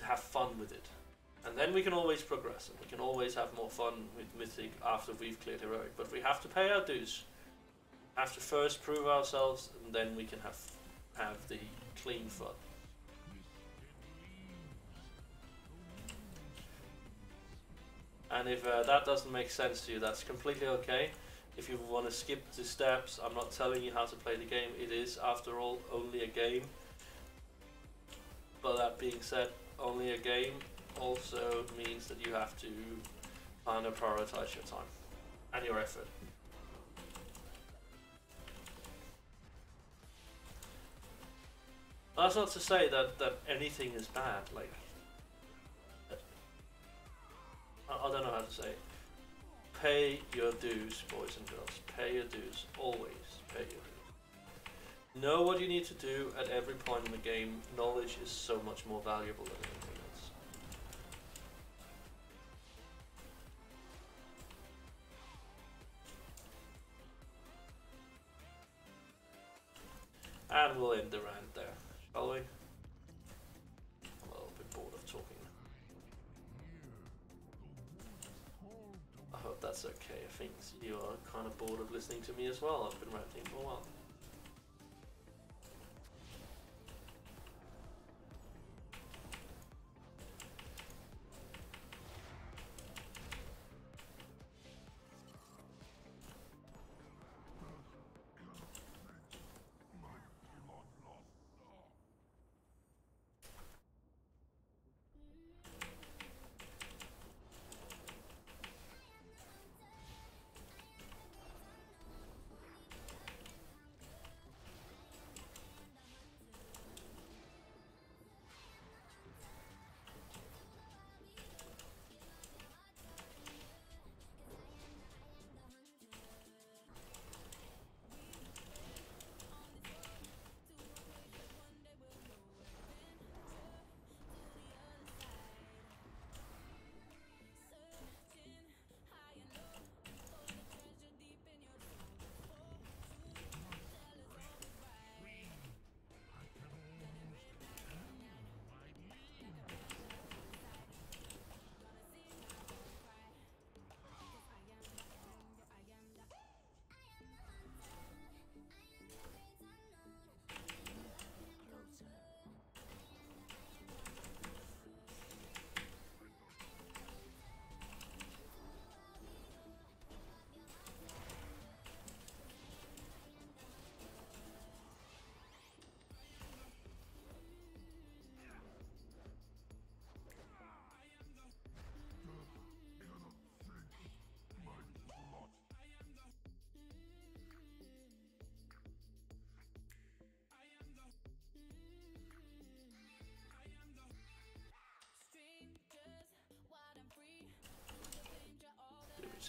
have fun with it, and then we can always progress, and we can always have more fun with mythic after we've cleared heroic. But we have to pay our dues. Have to first prove ourselves, and then we can have the clean fun. And if that doesn't make sense to you, that's completely okay. If you want to skip the steps, I'm not telling you how to play the game. It is, after all, only a game. But that being said, only a game also means that you have to kind of prioritize your time and your effort. That's not to say that anything is bad. Like, I don't know how to say it. Pay your dues, boys and girls. Pay your dues. Always pay your dues. Know what you need to do at every point in the game. Knowledge is so much more valuable than anything else. And we'll end the rant there, shall we? I'm a little bit bored of talking. I hope that's okay. I think you are kind of bored of listening to me as well. I've been ranting for a while.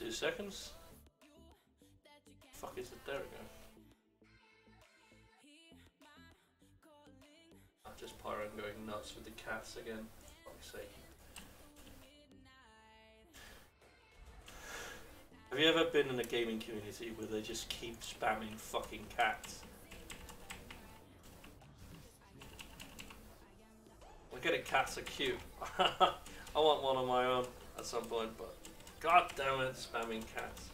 2 seconds. Fuck is it? There we go. I'm just Pyron going nuts with the cats again. For fuck's sake. Have you ever been in a gaming community where they just keep spamming fucking cats? I get it, cats are cute. I want one of my own at some point, but god damn it, spamming cats.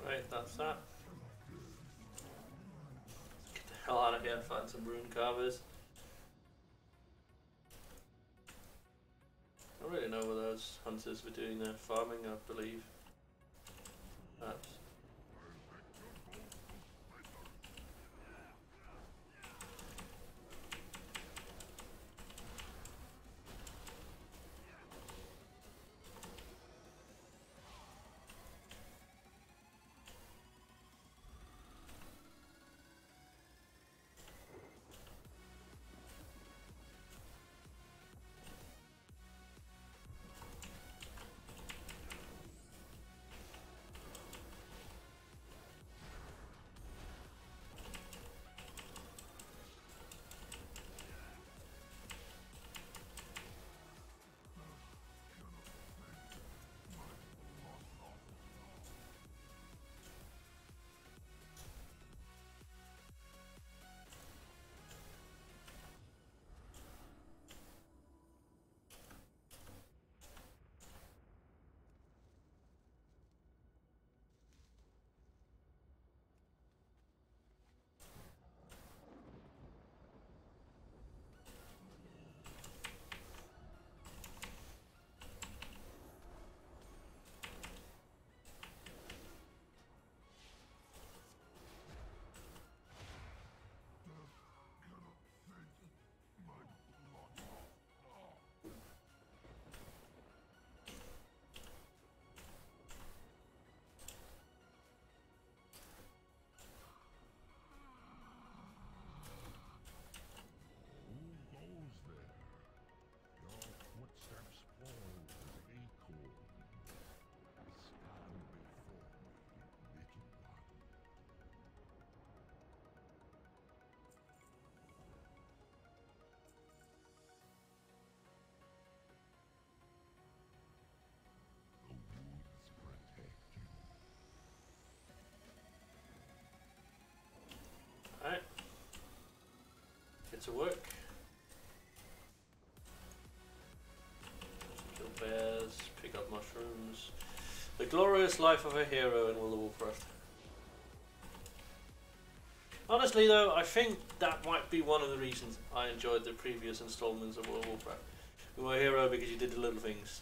Right, that's that. Get the hell out of here and find some rune carvers. I don't really know what those hunters were doing there. Farming, I believe. Perhaps. Alright. Get to work. Kill bears, pick up mushrooms. The glorious life of a hero in World of Warcraft. Honestly though, I think that might be one of the reasons I enjoyed the previous installments of World of Warcraft. You were a hero because you did the little things.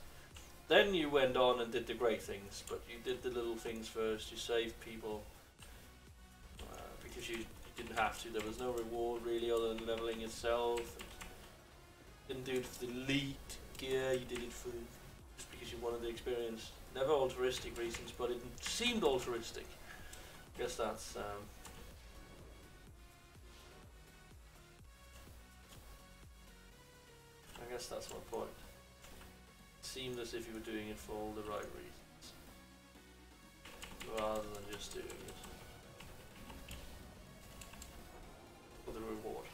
Then you went on and did the great things, but you did the little things first. You saved people because you didn't have to. There was no reward really other than leveling itself. And didn't do it for the elite gear. You did it for just because because you wanted the experience. Never altruistic reasons, but it seemed altruistic. I guess that's my point. It seemed as if you were doing it for all the right reasons, rather than just doing it for the reward.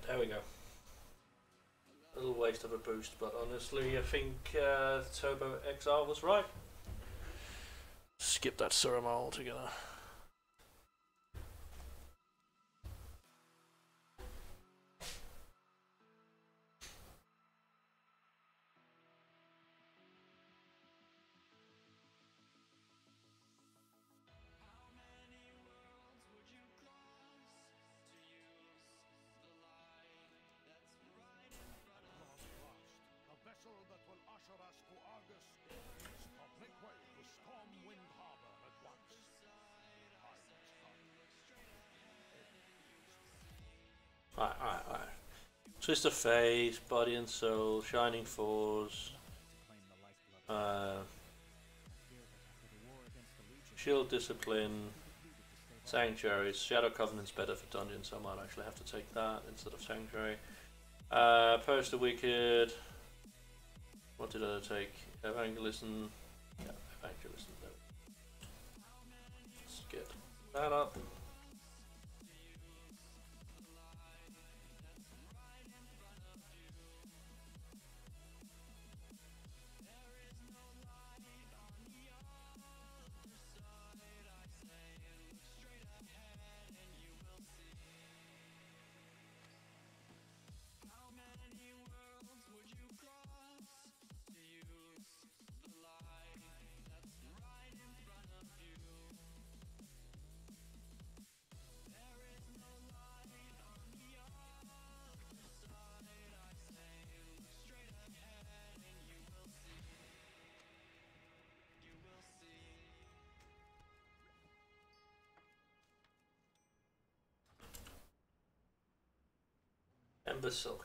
There we go. A little waste of a boost, but honestly, I think Turbo XR was right. Skip that Surama altogether. Alright. Twist of Fate, Body and Soul, Shining Force, Shield Discipline, Sanctuaries. Shadow Covenant's better for dungeons, so I might actually have to take that instead of Sanctuary. Purge the Wicked. What did I take? Evangelism. Yeah, Evangelism. Let's get that up. Ember Silk.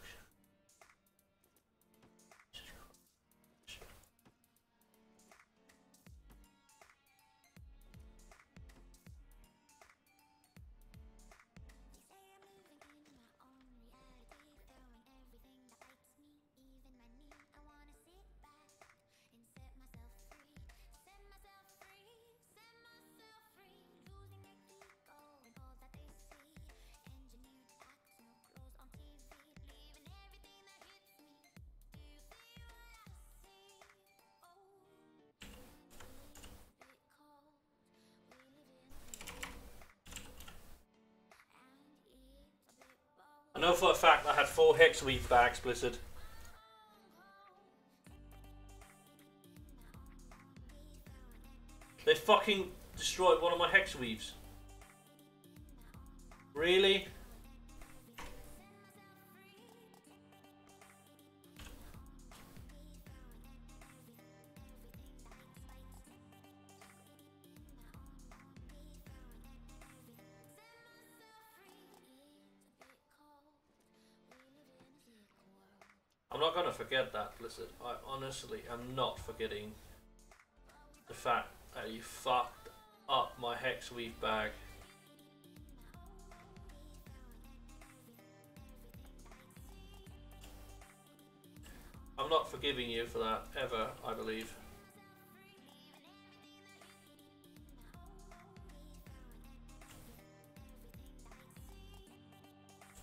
I know for a fact I had 4 Hexweave bags, Blizzard. They fucking destroyed one of my Hexweaves. Really? I'm not gonna forget that, Blizzard. I honestly am not forgetting the fact that you fucked up my Hexweave bag. I'm not forgiving you for that, ever, I believe.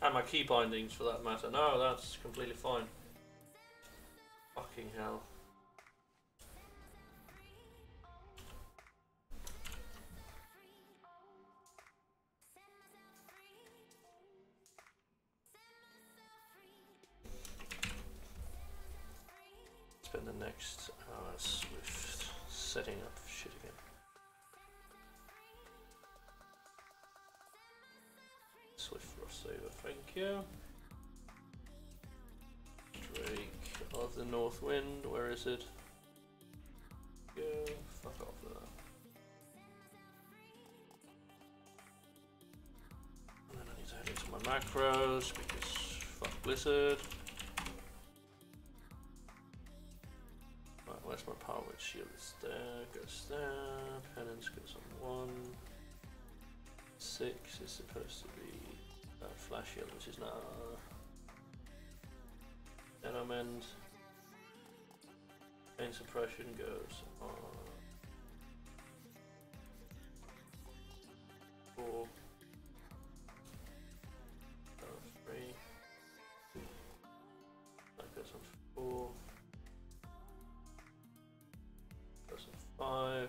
And my key bindings, for that matter. No, that's completely fine. Fucking hell. Spend the next hour Swift setting up shit again. Swift crossover, thank you. Drake of the North Wind, where is it? Go, fuck off with that. And then I need to head into my macros because fuck Blizzard. Right, where's my power word shield? It's there, goes there. Penance goes on 1. 6 is supposed to be flash shield, which is now Element. Pain suppression goes on 4. 3. That goes on 4. Goes on 5.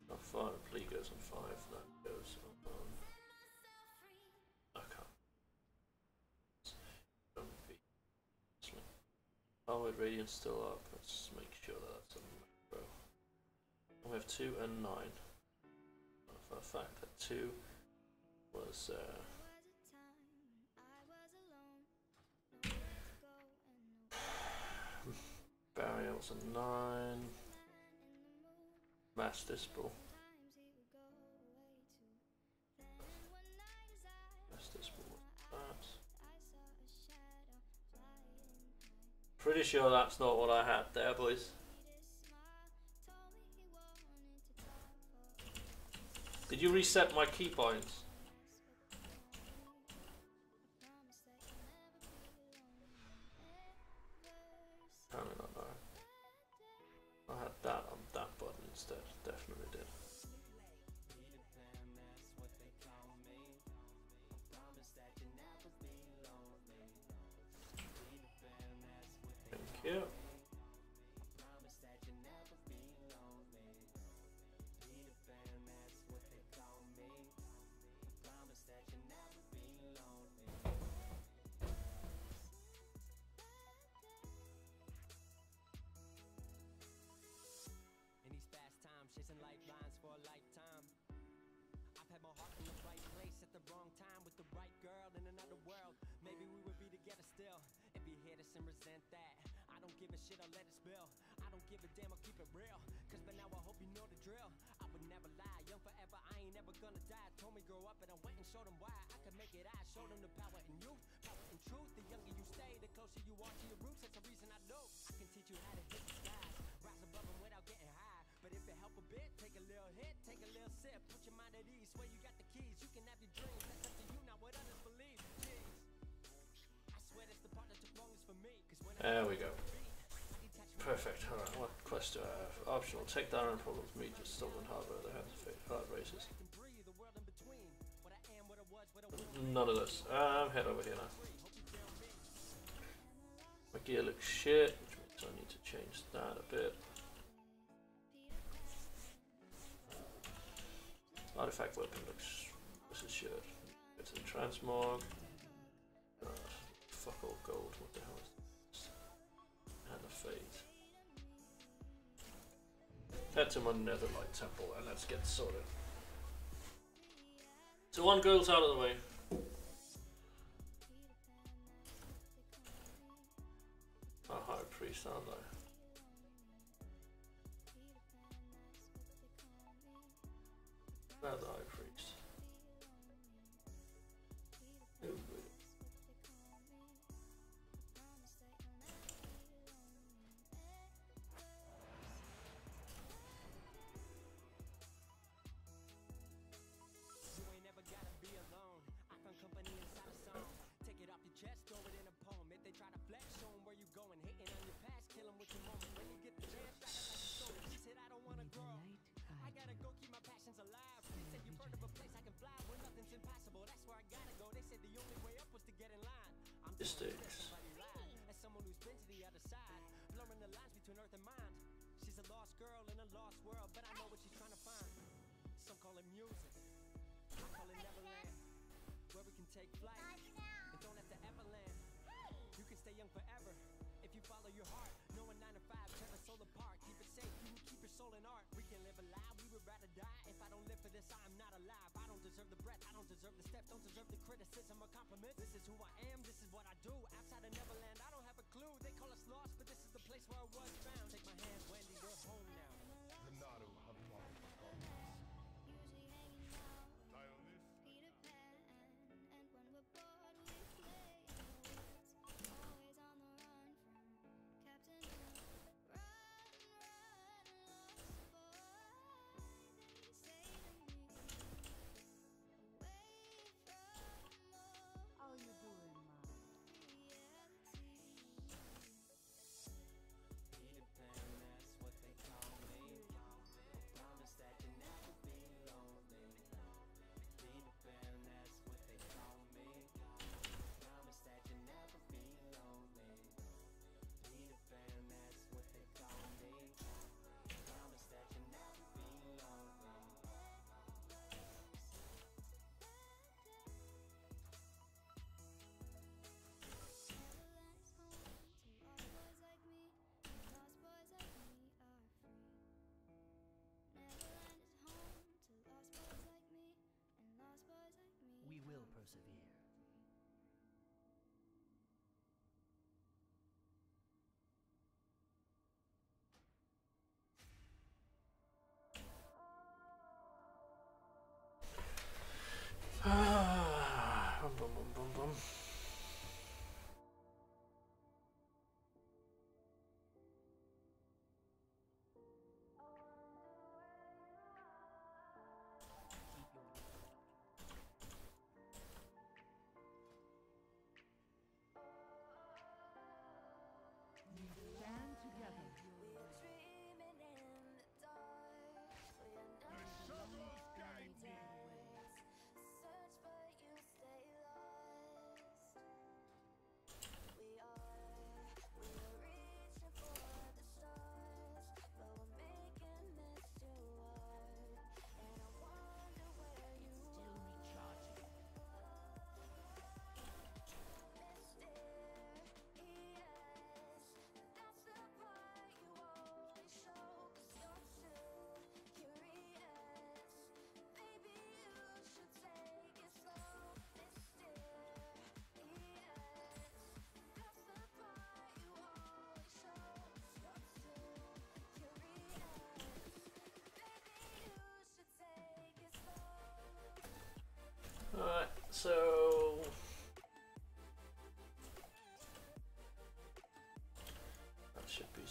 Not 5. Plea goes on 5. That goes on. Powered Radiant's still up. Let's make sure that that's a macro. We have 2 and 9. For a fact that 2 was Barrier was a 9. Mass Disciple. Mass Disciple was that. Pretty sure that's not what I had there, boys. Did you reset my key points? Apparently not, no. I had that on that button instead. Definitely did. Thank you. Chasing lifelines for a lifetime. I've had my heart in the right place at the wrong time with the right girl in another world. Maybe we would be together still. If you hear this and resent that, I don't give a shit, I'll let it spill. I don't give a damn, I'll keep it real. Cause by now I hope you know the drill. I would never lie, young forever, I ain't never gonna die. Told me grow up and I went and showed them why I could make it. I showed them the power in youth, power in truth. closer you are to your roots, that's the reason I know I can teach you how to hit the skies, rise above them without getting high. But if it help a bit, take a little hit, take a little sip, put your mind at ease, swear you got the keys, you can have your dreams, that's up to you, not what others believe. Jeez, I swear that's the part that took longest for me, cause when there we go. Perfect. Alright, what quest do I have? Optional. Take down and problems, meet the stolen hardware, the hands of fate, hard races. None of this. Head over here now. My gear looks shit, which means I need to change that a bit. Artifact weapon looks... this is shit. Go to the transmog. Fuck all gold, what the hell is this? And the fate. Head to my netherlight temple and let's get sorted. So one girl's out of the way. A high priest, aren't they? Where's the high priest? Ooh. Sticks. As someone who's been to the other side, blurring the lines between earth and mind. She's a lost girl in a lost world, but I know what she's trying to find. Some call it music, I call it Neverland, where we can take flight and don't have to ever land. You can stay young forever if you follow your heart. No one 9 to 5, tear a soul apart. Keep it safe, you keep your soul in art. We can live alive, we would rather die. If I don't live for this, I'm not alive. I don't deserve the breath, I don't deserve the steps, don't deserve the criticism or compliment. This is who I am, this is what I do. Outside of Neverland, I don't have a clue. They call us lost, but this is the place where I was found. Take my hand, Wendy, we're home now. The Naru have long Usually hanging out with Peter Pan, and when we're bored we play in the woods. Always on the run from Captain Hook. Run, lost boy, they say to me. Away from all How you doing, Mom? reality. Peter Pan, that's what they call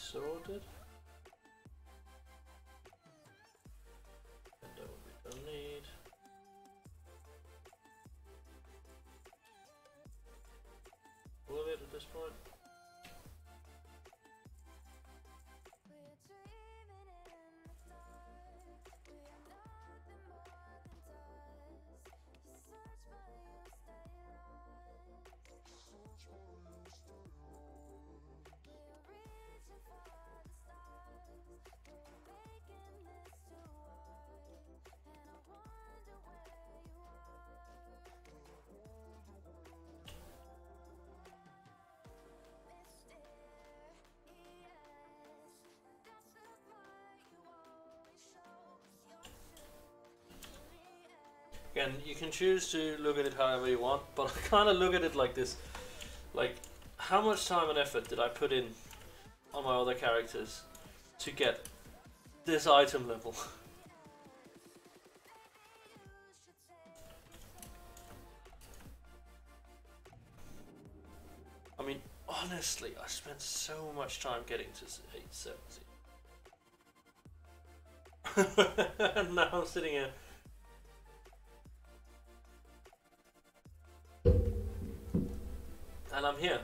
sorted. And that one we don't need. All of it at this point. Again, you can choose to look at it however you want, but I kind of look at it like this. Like, how much time and effort did I put in on my other characters to get this item level? I mean, honestly, I spent so much time getting to 870. And now I'm sitting here. And I'm here.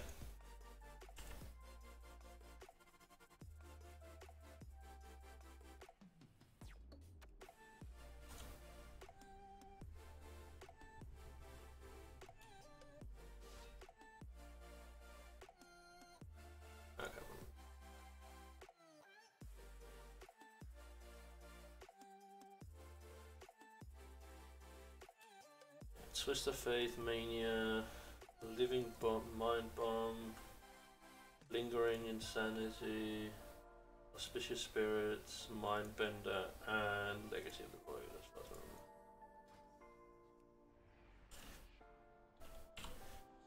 Okay. Twist of Faith, Mania, Living Bomb, Mind Bomb, Lingering Insanity, Auspicious Spirits, Mind Bender, and Legacy of the Void, as far as I remember.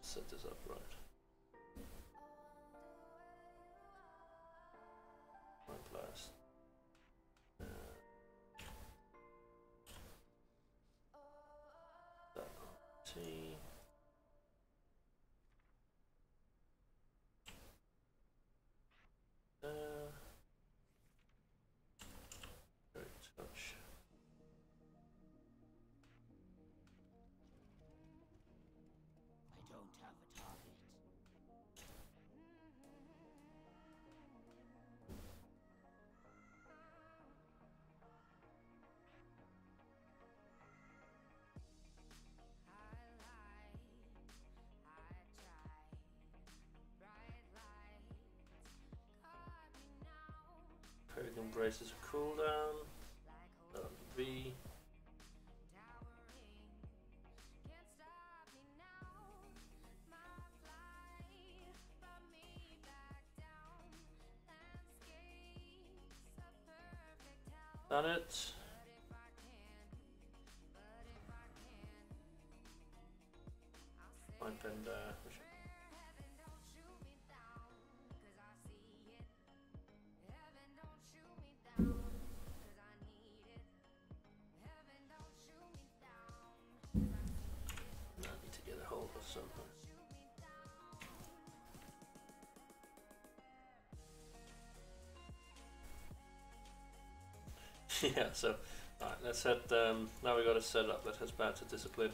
Set this up right. Mind Blast. That T. Great touch. I don't have a target. Paragon Braces a cooldown. V. Done it. Mind Bender. I need to get a hold of something. Yeah, so alright, let's head now we got it set up, let's head back to Discipline.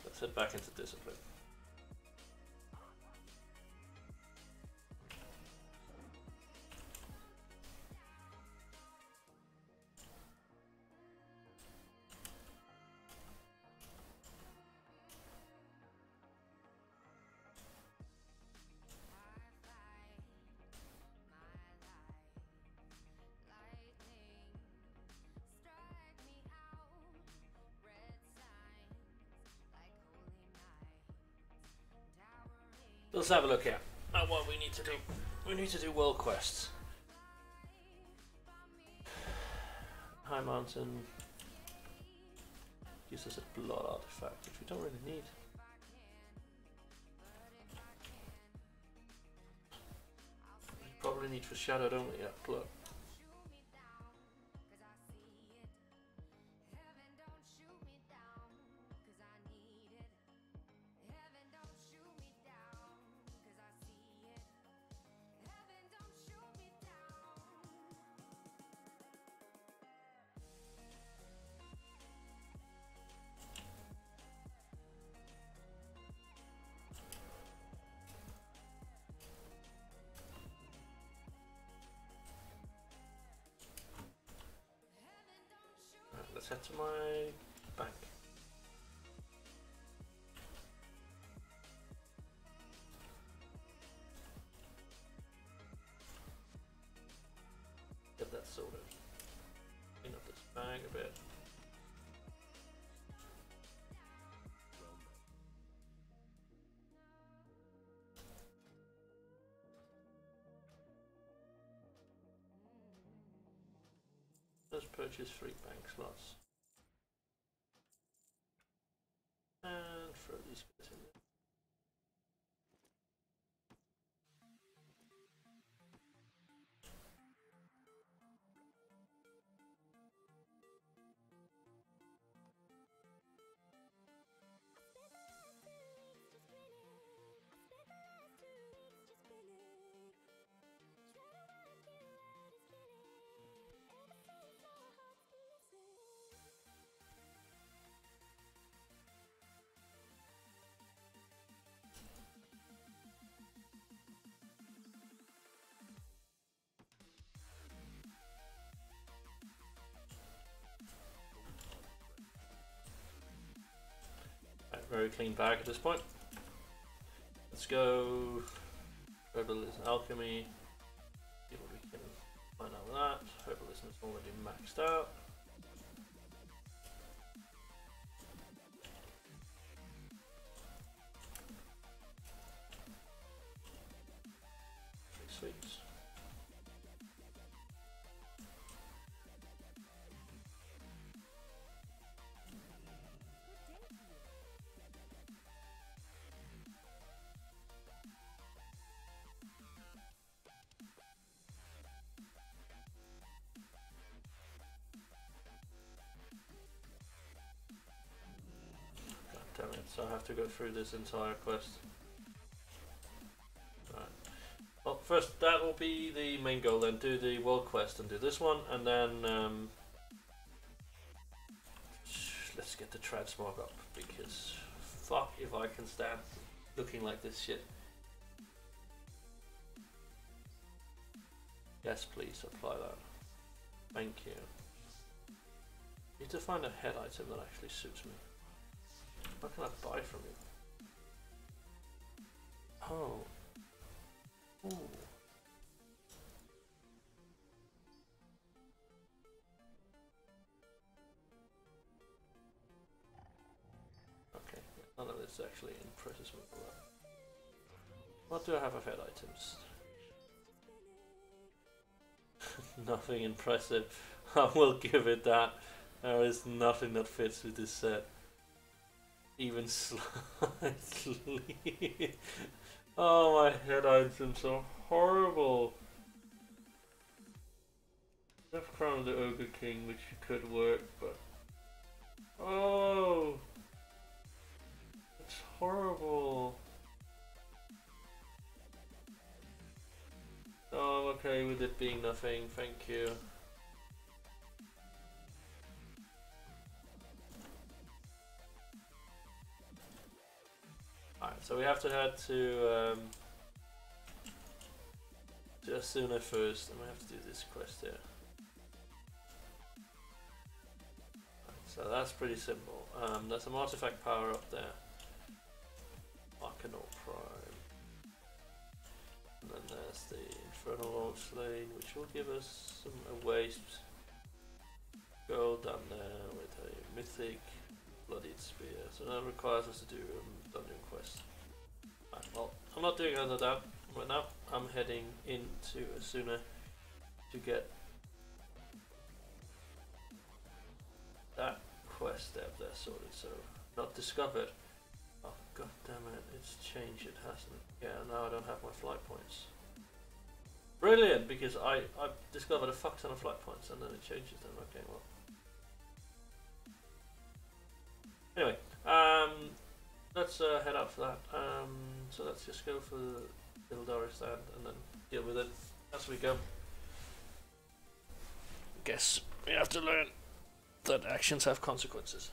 Let's head back into Discipline. Let's have a look here at what we need to do. We need to do world quests. High Mountain uses a blood artifact, which we don't really need. probably need for shadow, don't we? Yeah, plug. Let's head to my bank. Get that sorted. Clean up this bag a bit. Let's purchase 3 bank slots. And throw these bits in there. Very clean bag at this point. Let's go Herbalism Alchemy. See what we can find out with that. Herbalism is already maxed out. Sweets. Damn it, so I have to go through this entire quest. Right. Well, first that will be the main goal, then do the world quest and do this one, and then let's get the transmog up, because fuck if I can stand looking like this shit. Yes, please apply that. Thank you. Need to find a head item that actually suits me. What can I buy from you? Oh. Ooh. Okay, none of this actually impresses me. What do I have of head items? Nothing impressive. I will give it that. There is nothing that fits with this set. Even slightly. Oh, my head items are horrible. I have Crown of the Ogre King, which could work, but oh, it's horrible. Oh, I'm okay with it being nothing, thank you. Alright, so we have to head to Asuna first, and we have to do this quest here. Right, so that's pretty simple. There's some artifact power up there. Arcanal Prime. And then there's the Infernal Lord Slain, which will give us some waste gold down there with a mythic bloodied spear. So that requires us to do a dungeon quest. Right, well, I'm not doing any of that right now. I'm heading into Asuna to get that quest step there sorted. So, not discovered. Oh, god damn it, it's changed it, hasn't it? Yeah, now I don't have my flight points. Brilliant, because I discovered a fuck ton of flight points and then it changes them. Okay, well. Anyway, let's head out for that. So let's just go for the little Doris stand and then deal with it as we go. Guess we have to learn that actions have consequences.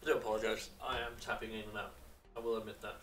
I do apologise, I am tapping in and out. I will admit that.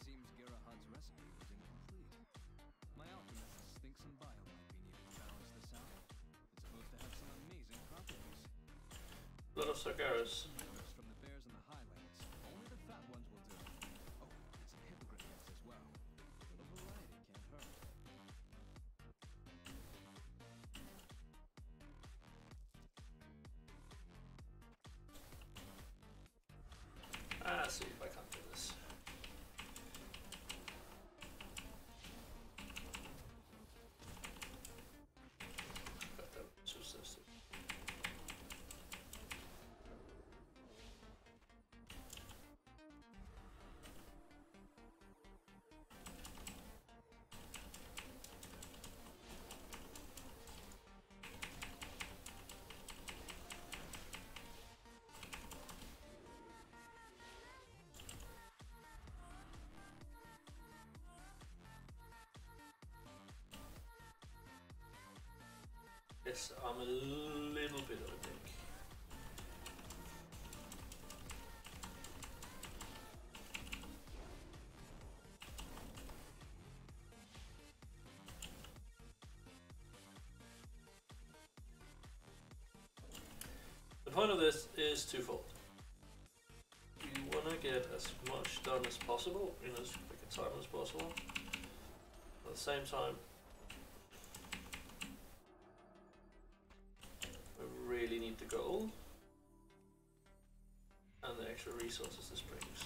Seems Gerahard's recipe was incomplete. My alchemist thinks some bio might be needed to balance this out. It's supposed to have some amazing properties. A lot of Sargeras. Notice from the bears in the highlands, only the fat ones will do. Oh, and some hippogriff eggs as well. A little variety can't hurt. See if I can't do this. Got that resistance. Yes, I'm a little bit of a dick. The point of this is twofold. You want to get as much done as possible in as quick a time as possible. At the same time, we really need the gold and the extra resources this brings.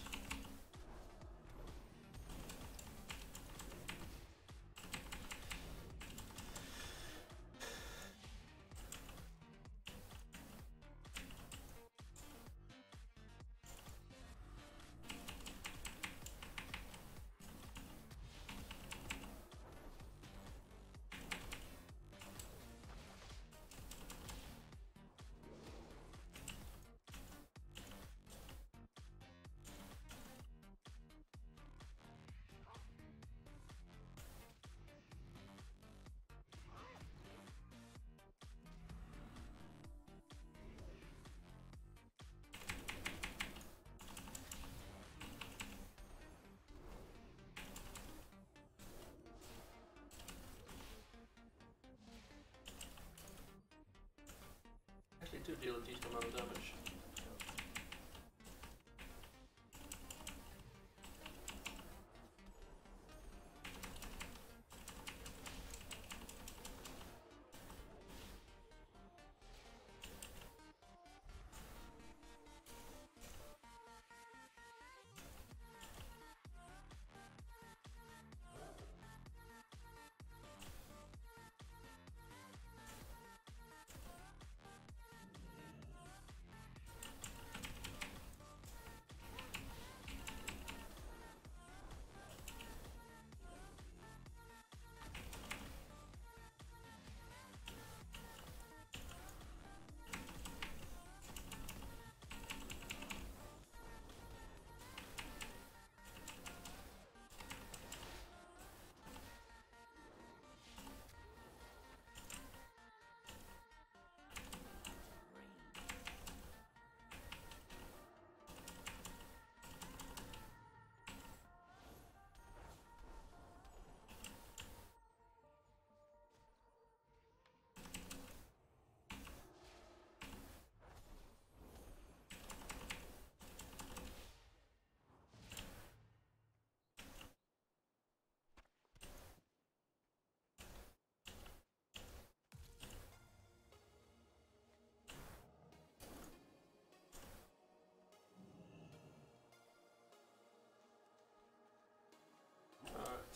Actually do deal a decent amount of damage.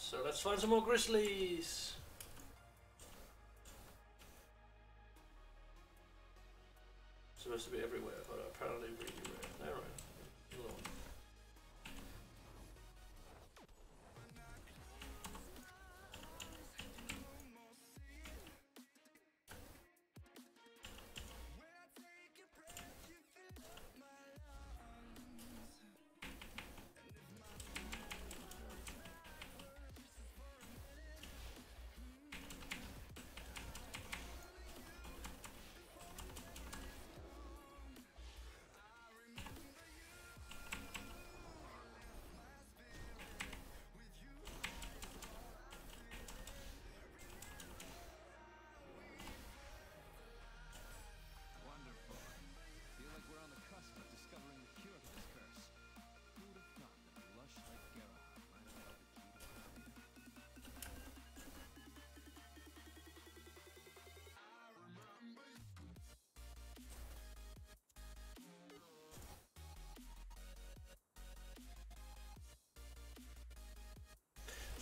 So let's find some more grizzlies. Supposed to be everywhere, but apparently really rare. Alright.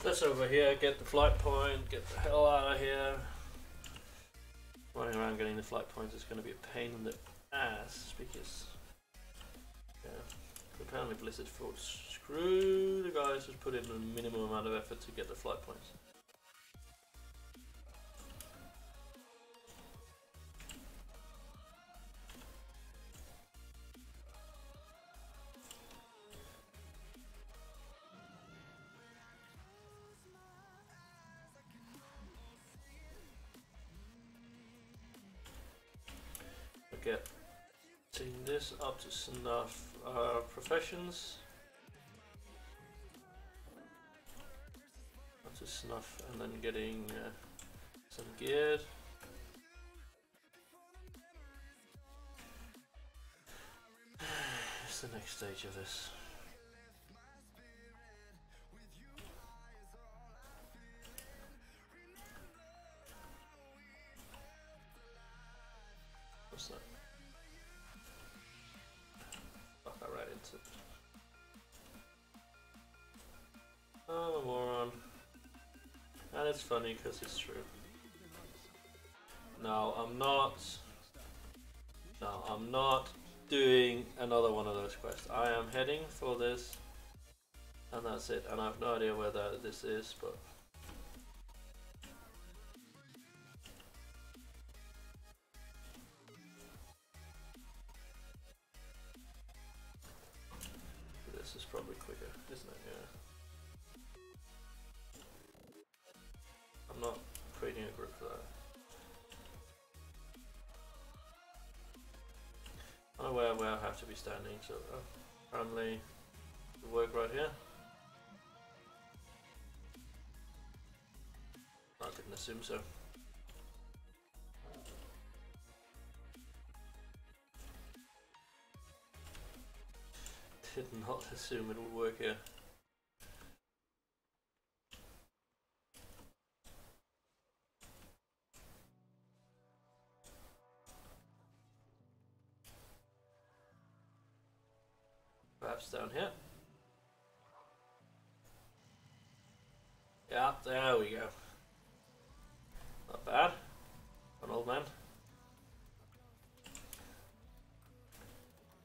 Let's over here, get the flight point, get the hell out of here. Running around getting the flight points is going to be a pain in the ass because apparently Blizzard thought, screw the guys who put in a minimum amount of effort to get the flight points. Getting this up to snuff. Professions up to snuff, and then getting some geared. It's the next stage of this. What's that? Fuck, I ran into it. Oh, I'm a moron. And it's funny because it's true. No, I'm not. No, I'm not doing another one of those quests. I am heading for this, and that's it. And I have no idea where this is, but. This is probably quicker, isn't it? Yeah. I'm not creating a group for that. I don't know where I have to be standing, so apparently it'll work right here. I didn't assume so. Did not assume it would work here. Perhaps down here. Yeah, there we go. Not bad. An old man.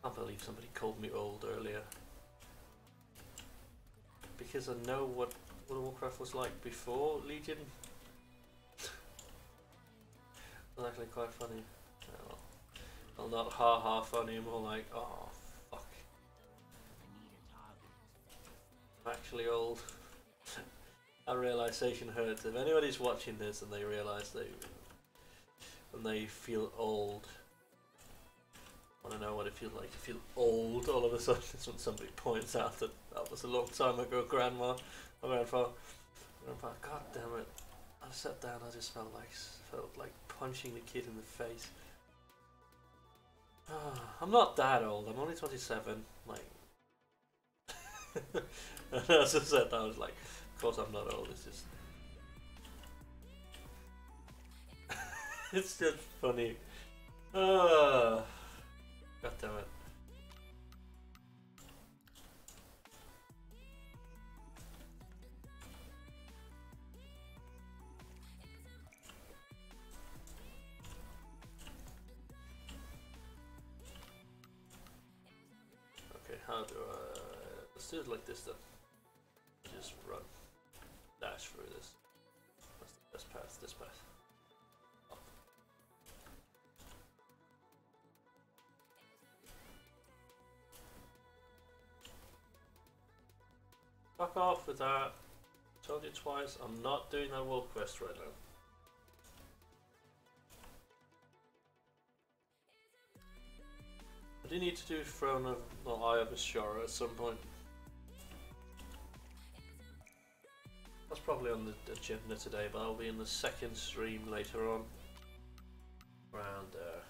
I can't believe somebody called me old earlier. Because I know what Warcraft was like before Legion. It was actually quite funny. Well, not ha funny, more like, oh fuck. I'm actually old. That realization hurts. If anybody's watching this and they realize they feel old, I want to know what it feels like to feel old all of a sudden. It's when somebody points out that that was a long time ago, Grandma or Grandpa. God damn it! I sat down. I just felt like punching the kid in the face. I'm not that old. I'm only 27. Like, and as I said, I was like, of course I'm not old. It's just, it's just funny. God damn it. let's do it like this then. Just run, dash through this. That's the best path. This path. Up. Fuck off with that. Told you twice. I'm not doing that wall quest right now. I do need to do Throne of the Eye of Ashara at some point. That's probably on the agenda today, but I'll be in the second stream later on. Around, yeah,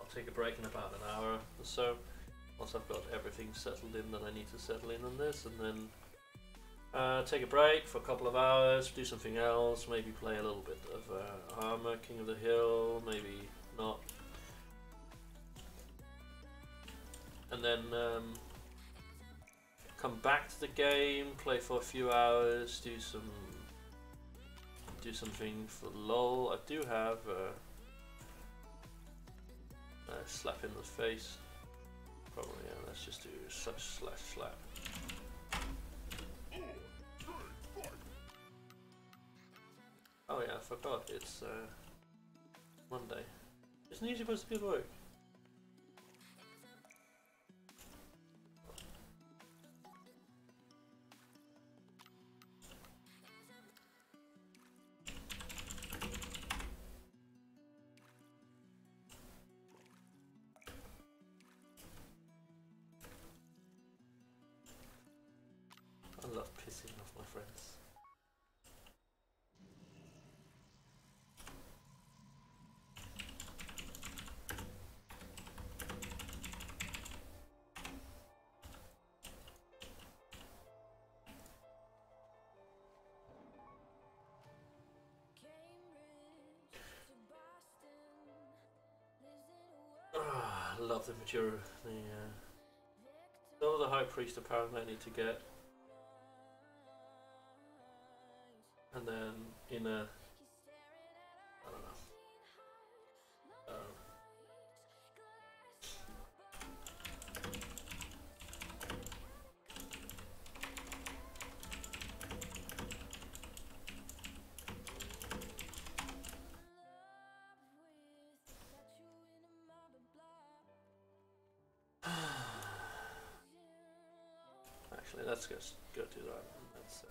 I'll take a break in about an hour or so. Once I've got everything settled in that I need to settle in on this, and then take a break for a couple of hours, do something else, maybe play a little bit of Armor, King of the Hill, maybe not. And then come back to the game, play for a few hours, do something for LOL. I do have a slap in the face. Probably, yeah, let's just do //slap. Oh yeah, I forgot, it's Monday. Isn't he supposed to be at work? I love pissing off my friends. I love the mature, all the High Priest apparently I need to get. And then in a, I don't know. Actually, let's just go do that. Let's,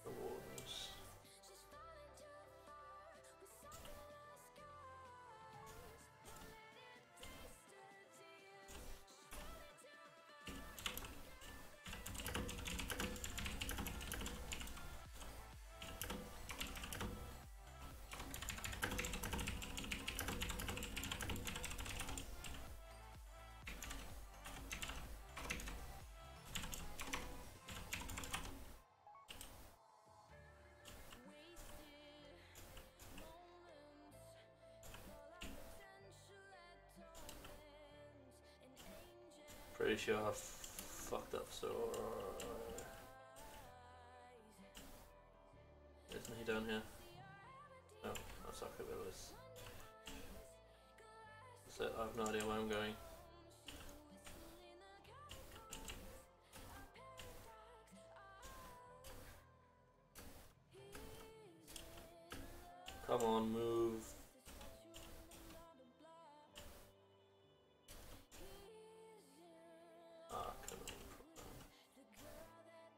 the wardens. Pretty sure I've fucked up, so isn't he down here? No, that's Akabilis. That's it, I have no idea where I'm going. Come on, move.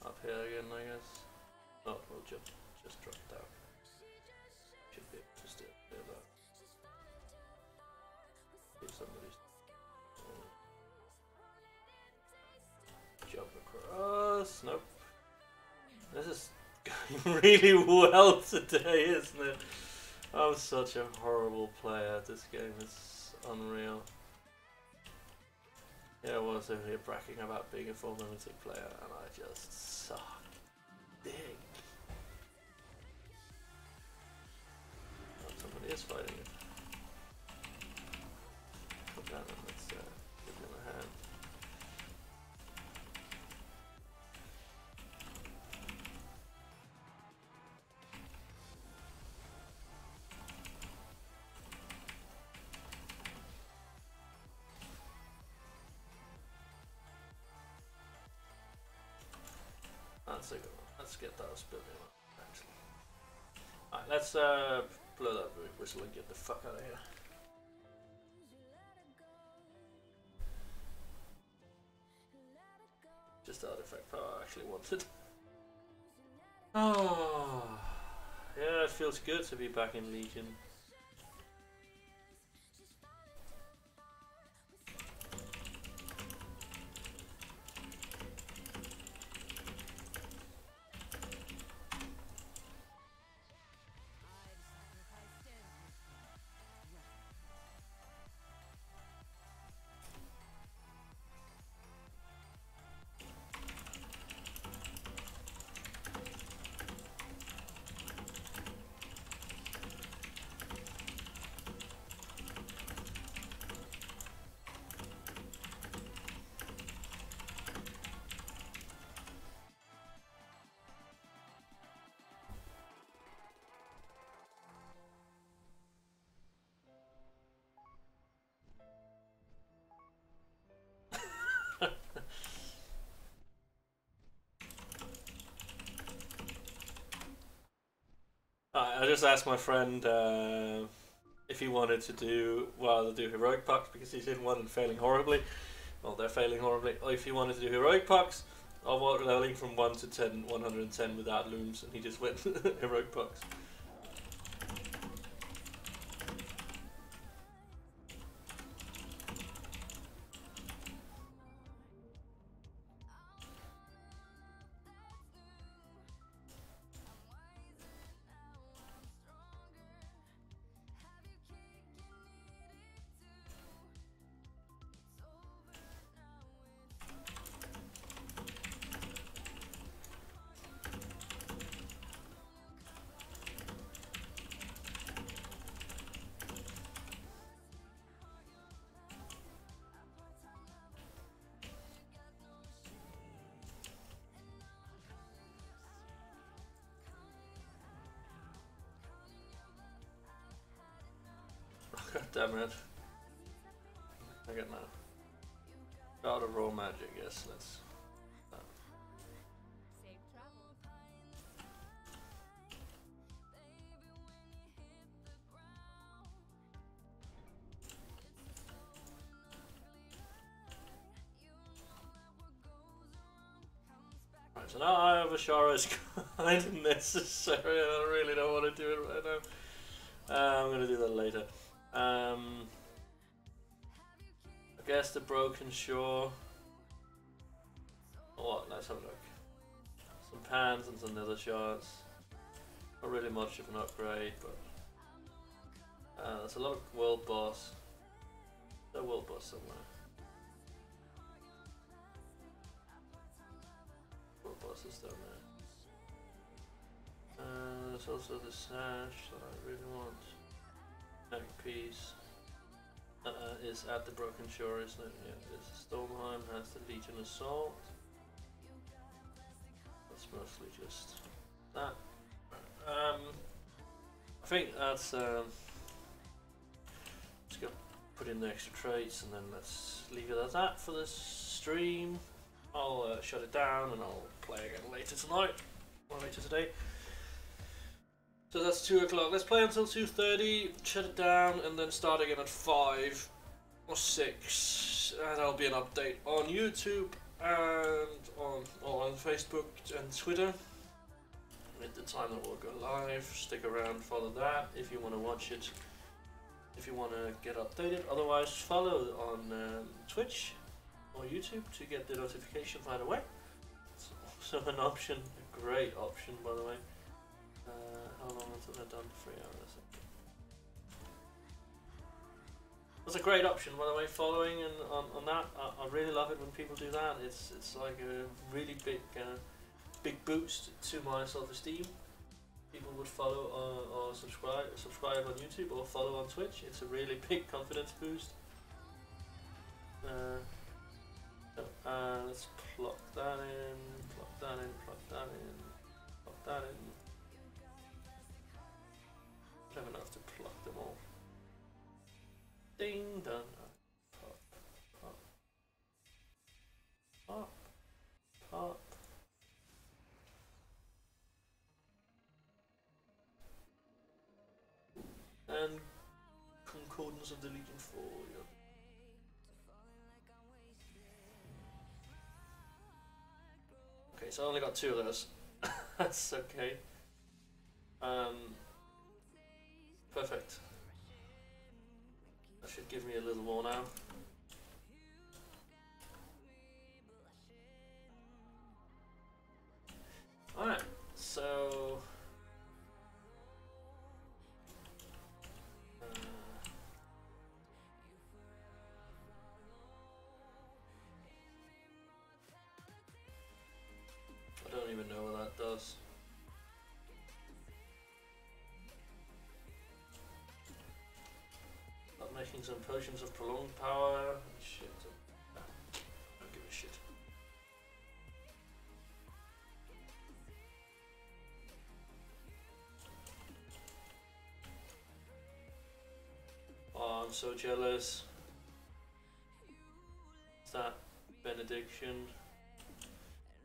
Up here again, I guess. Oh, we'll just drop down. Should be able to still do that. See somebody's jump across. Nope. This is going really well today, isn't it? I'm such a horrible player. This game is unreal. Yeah, I was over here bragging about being a former Mythic player, and I just suck dick. Oh, somebody is fighting it. Come down and let's give him a hand. let's get those building up. Actually, alright, let's blow that whistle and get the fuck out of here. Just the artifact power I actually wanted. Oh, yeah, it feels good to be back in Legion. I just asked my friend if he wanted to do heroic pucks because he's in one and failing horribly. Well, they're failing horribly. Or if he wanted to do heroic pucks, I was leveling from 1 to 10, 110 without looms, and he just went heroic pucks. God damn it. I get now. God of raw magic, yes, let's. Safe travel. Right, so now I have Ashara is kind of necessary. I really don't want to do it right now. I'm going to do that later. I guess the Broken Shore. Oh, what? Let's have a look. Some pans and some nether shards. Not really much of an upgrade, but there's a lot of world boss. There's a world boss somewhere. World boss is down there. There's also the sash that I really want. Neck piece. Is at the Broken Shore, isn't it? Yeah, it is. Stormheim has the Legion Assault. That's mostly just that. I think that's just gonna put in the extra traits and then let's leave it at that for this stream. I'll shut it down and I'll play again later tonight or later today. So that's 2 o'clock. Let's play until 2:30, shut it down, and then start again at 5 or 6. And there'll be an update on YouTube and on Facebook and Twitter at the time that we'll go live. Stick around, follow that if you want to watch it, if you want to get updated. Otherwise, follow on Twitch or YouTube to get the notification right away. It's also an option, a great option, by the way. How long until they're done? 3 hours. That's a great option, by the way. Following and on that, I really love it when people do that. It's like a really big boost to my self-esteem. People would follow or subscribe on YouTube or follow on Twitch. It's a really big confidence boost. Let's plug that in. Plug that in. Plug that in. Plug that in. I don't have enough to plug them all. Ding dong. Pop, pop, pop, pop. importance of deleting 4. Okay, so I only got 2 of those. That's okay. Perfect. That should give me a little more now. Alright, so I don't even know what that does. Not making some potions of prolonged power. Shit. Don't give a shit. Oh, I'm so jealous. That benediction.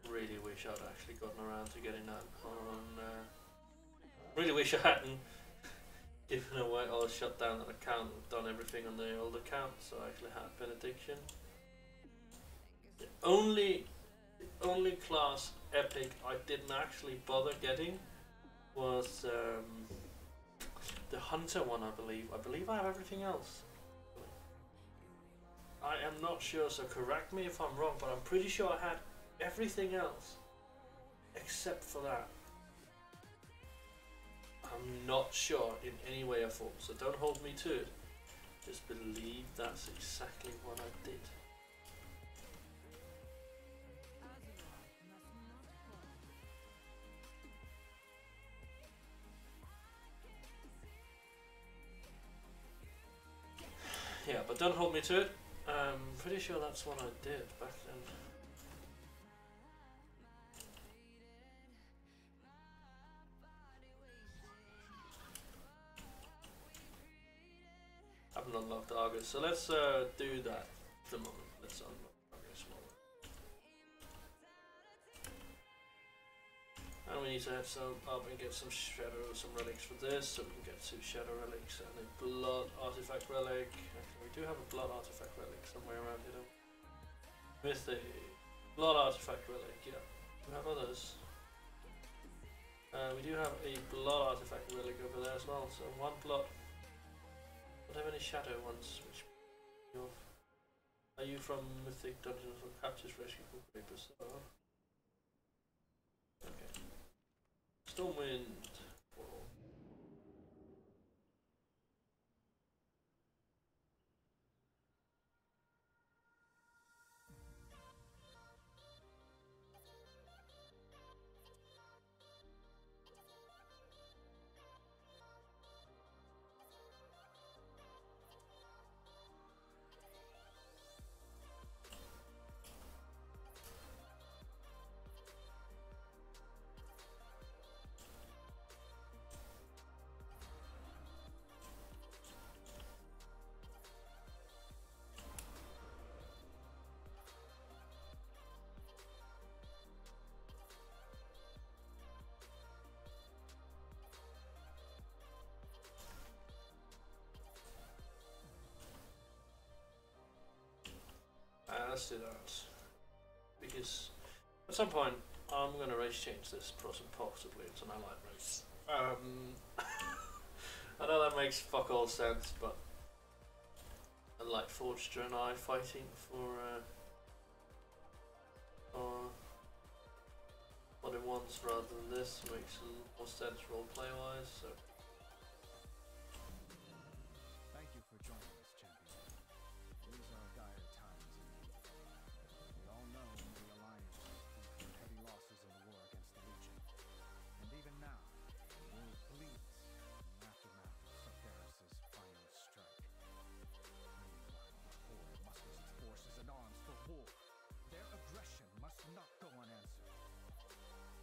Really wish I'd actually gotten around to getting that on. Really wish I hadn't given away or shut down that account and done everything on the old account, so I actually had benediction. The only class epic I didn't actually bother getting was the hunter one, I believe. I believe I have everything else. I am not sure, so correct me if I'm wrong, but I'm pretty sure I had everything else except for that. I'm not sure in any way or form, so don't hold me to it. Just believe that's exactly what I did. Yeah, but don't hold me to it. I'm pretty sure that's what I did back then. I haven't unlocked Argus, so let's do that at the moment. Let's unlock Argus more. And we need to have some up and get some shadow, some relics for this, so we can get 2 shadow relics and a blood artifact relic. Actually, we do have a blood artifact relic somewhere around here, don't we? With the blood artifact relic, yeah. We have others. We do have a blood artifact relic over there as well, so 1 blood. Don't have any shadow ones. Which are you from Mythic Dungeons or Captures Rescue Papers? Okay. Stormwind. Let's do that, because at some point I'm going to race change this possibly into an allied race. I know that makes fuck all sense, but I like Forged and I fighting for what it wants rather than this makes a little more sense roleplay wise. So. Thank you for joining us, champion. These are dire times indeed. We all know the Alliance incurred heavy losses in the war against the Legion. And even now, the world bleeds in the aftermath of Sargeras' final strike. Meanwhile, the Horde musters its forces and arms for war. Their aggression must not go unanswered.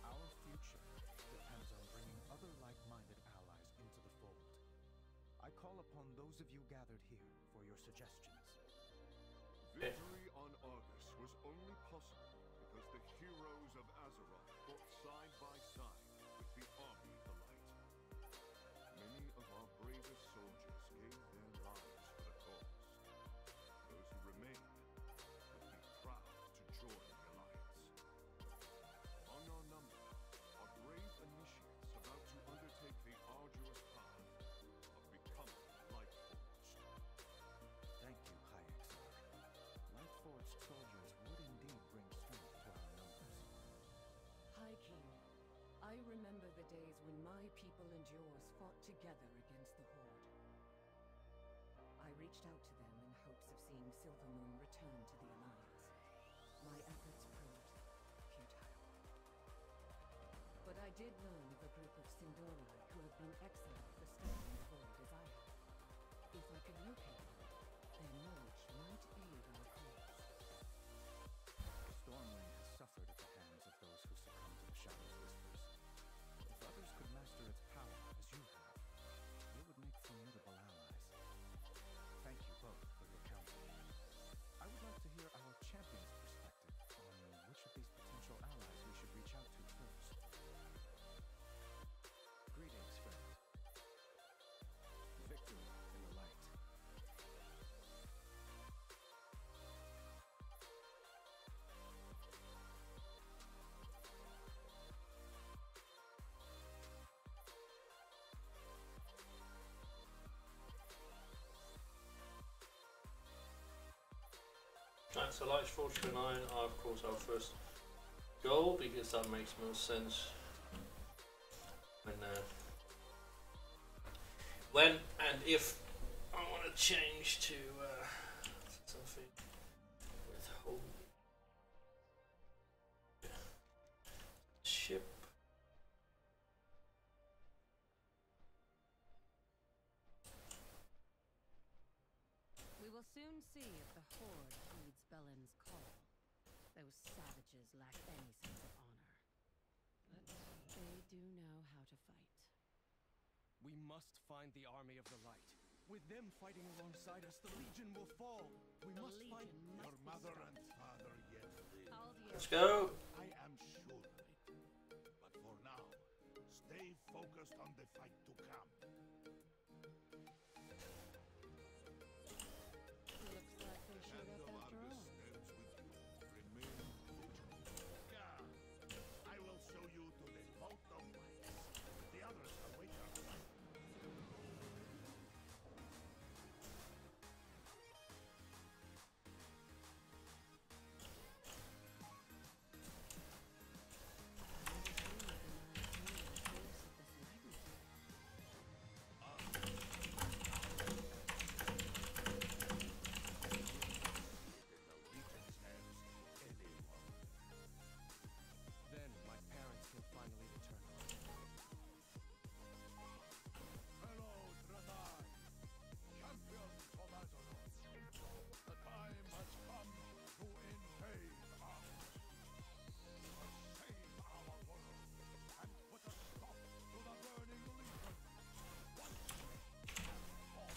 Our future depends on bringing other like-minded allies into the fold. I call upon those of you gathered here for your suggestions. Victory on Argus was only possible because the heroes of Azeroth fought side by side with the army of the light. Many of our bravest soldiers gave their lives for the days when my people and yours fought together against the Horde. I reached out to them in hopes of seeing Silvermoon return to the Alliance. My efforts proved futile. But I did learn of a group of Sindori who have been exiled for studying the Void as I have. If I could locate them, their knowledge might aid our cause. Stormwind has suffered at the hands of those who succumb to the Shadow's whispers. If others could master its power as you have, it would make formidable allies. Thank you both for your counsel. I would like to hear our champion's perspective on which of these potential allies we should reach out to first. Greetings, friend. Victory in the light. Right, so Lights Forge 9 are of course our first goal because that makes most sense when and if I want to change to something with holy ship. We will soon see if the Horde heeds Belen's call. Those savages lack any sense of honor. But they do know how to fight. We must find the army of the light. With them fighting alongside us, the Legion will fall. We must find Your mother and father yet live. Let's go. I am sure of it. But for now, stay focused on the fight to come. Looks like they showed up after all. Stands with you. Remain vigilant. Yeah. I will show you to the boat of lights. The others await us. Then my parents can finally return home. Hello, Draenei, champions of Azeroth. The time has come to invade us. To save our world and put a stop to the burning legion. Once and for all. The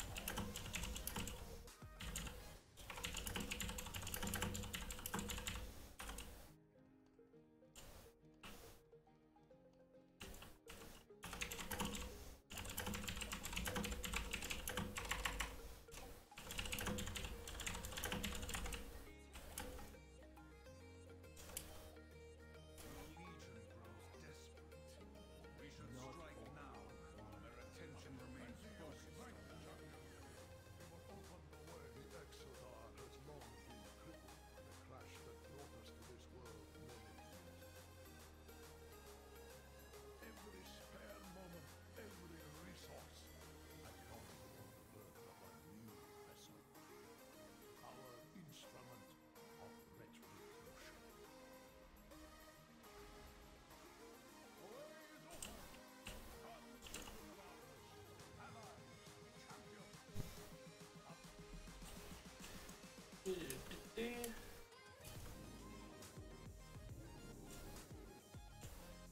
legion grows desperate. We should strike now while their attention remains focused. We will open the way. The Exodar has long been crippled by the crash that brought us to this world many years ago. Every spare moment, every resource has gone toward the birth of a new vessel. Our instrument of retribution.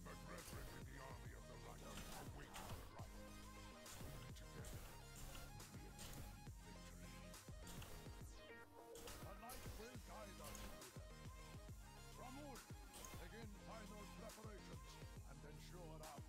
But brethren in the army of the light, await our arrival. Only together will we achieve victory. The light will guide us here. Ramul, begin final preparations and ensure our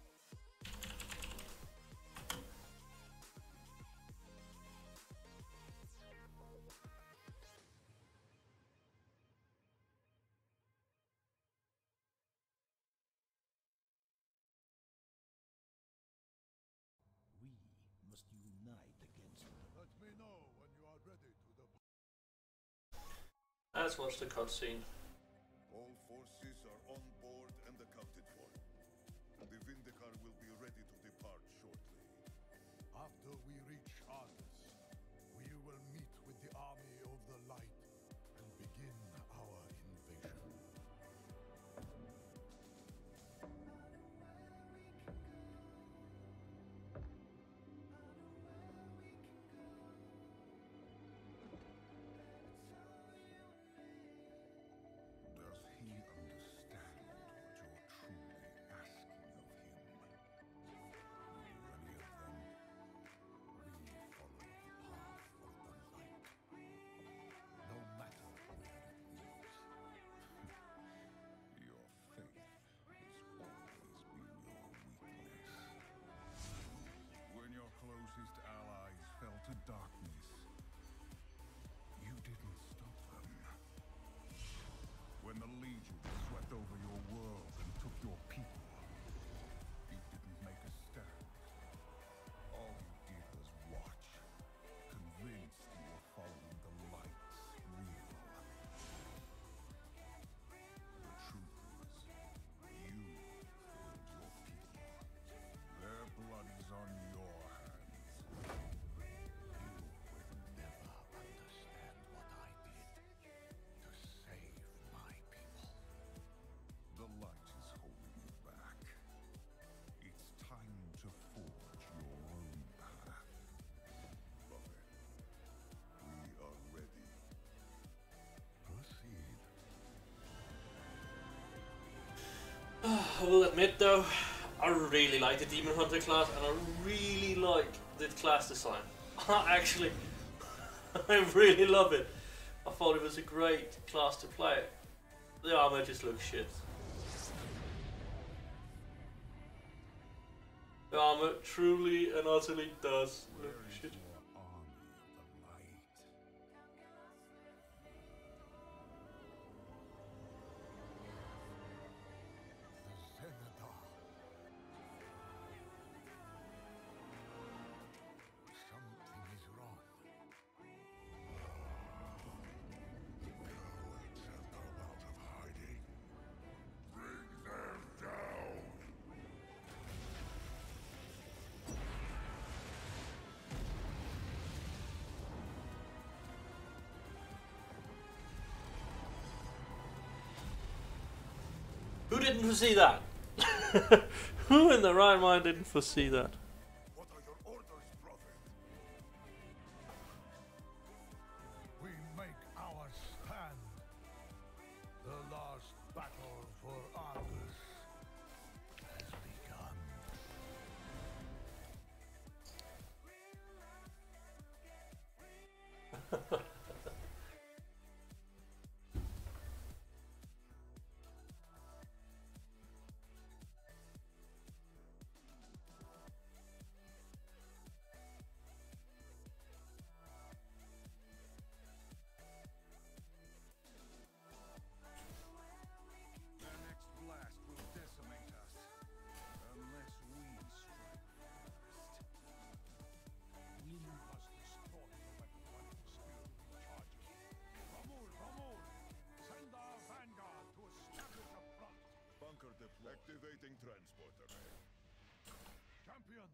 We must unite against them. Let me know when you are ready to depart. Let's watch the cutscene. All forces are on board and accounted for. The Vindicar will be Argus, we will meet with the army of the light and begin our invasion. Does he understand what you're truly asking of him? Any of them? We follow the path of the light, no matter where it leads. Your faith has always been your weakness. When your closest allies fell to darkness, you didn't stop them. When the Legion swept over your world and took your people, you didn't make a stand. All you did was watch, convinced you were following the light's will. The truth is, you failed your people. Their blood is on your hands. You will never understand what I did to save my people. The light is holding you back. It's time to forge your own path. Buffett, we are ready. Proceed. I will admit though, I really like the Demon Hunter class, and I really like the class design. Actually, I really love it. I thought it was a great class to play. The armor just looks shit. The armor truly and utterly does look Where is shit. your army of the light? The Zenithar. Something is wrong. Cowards have come out of hiding. Bring them down! Who didn't foresee that? Who in the right mind didn't foresee that? What are your orders, Prophet? We make our stand. The last battle for Argus has begun. Their next blast will decimate us. Unless we strike first. We must destroy the weapon while it is still recharging. Ramul! Send our vanguard to establish a front. Bunker deployed. Activating transport array. Champion,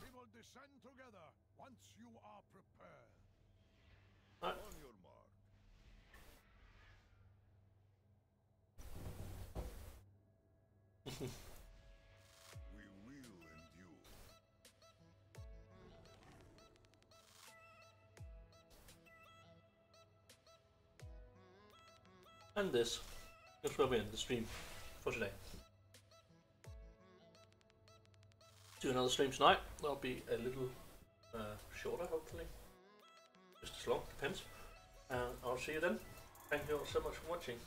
we will descend together once you are prepared. On your mark. We will endure. And this is where we end the stream for today. Do another stream tonight. That'll be a little shorter, hopefully. Just as long, depends. And I'll see you then. Thank you all so much for watching.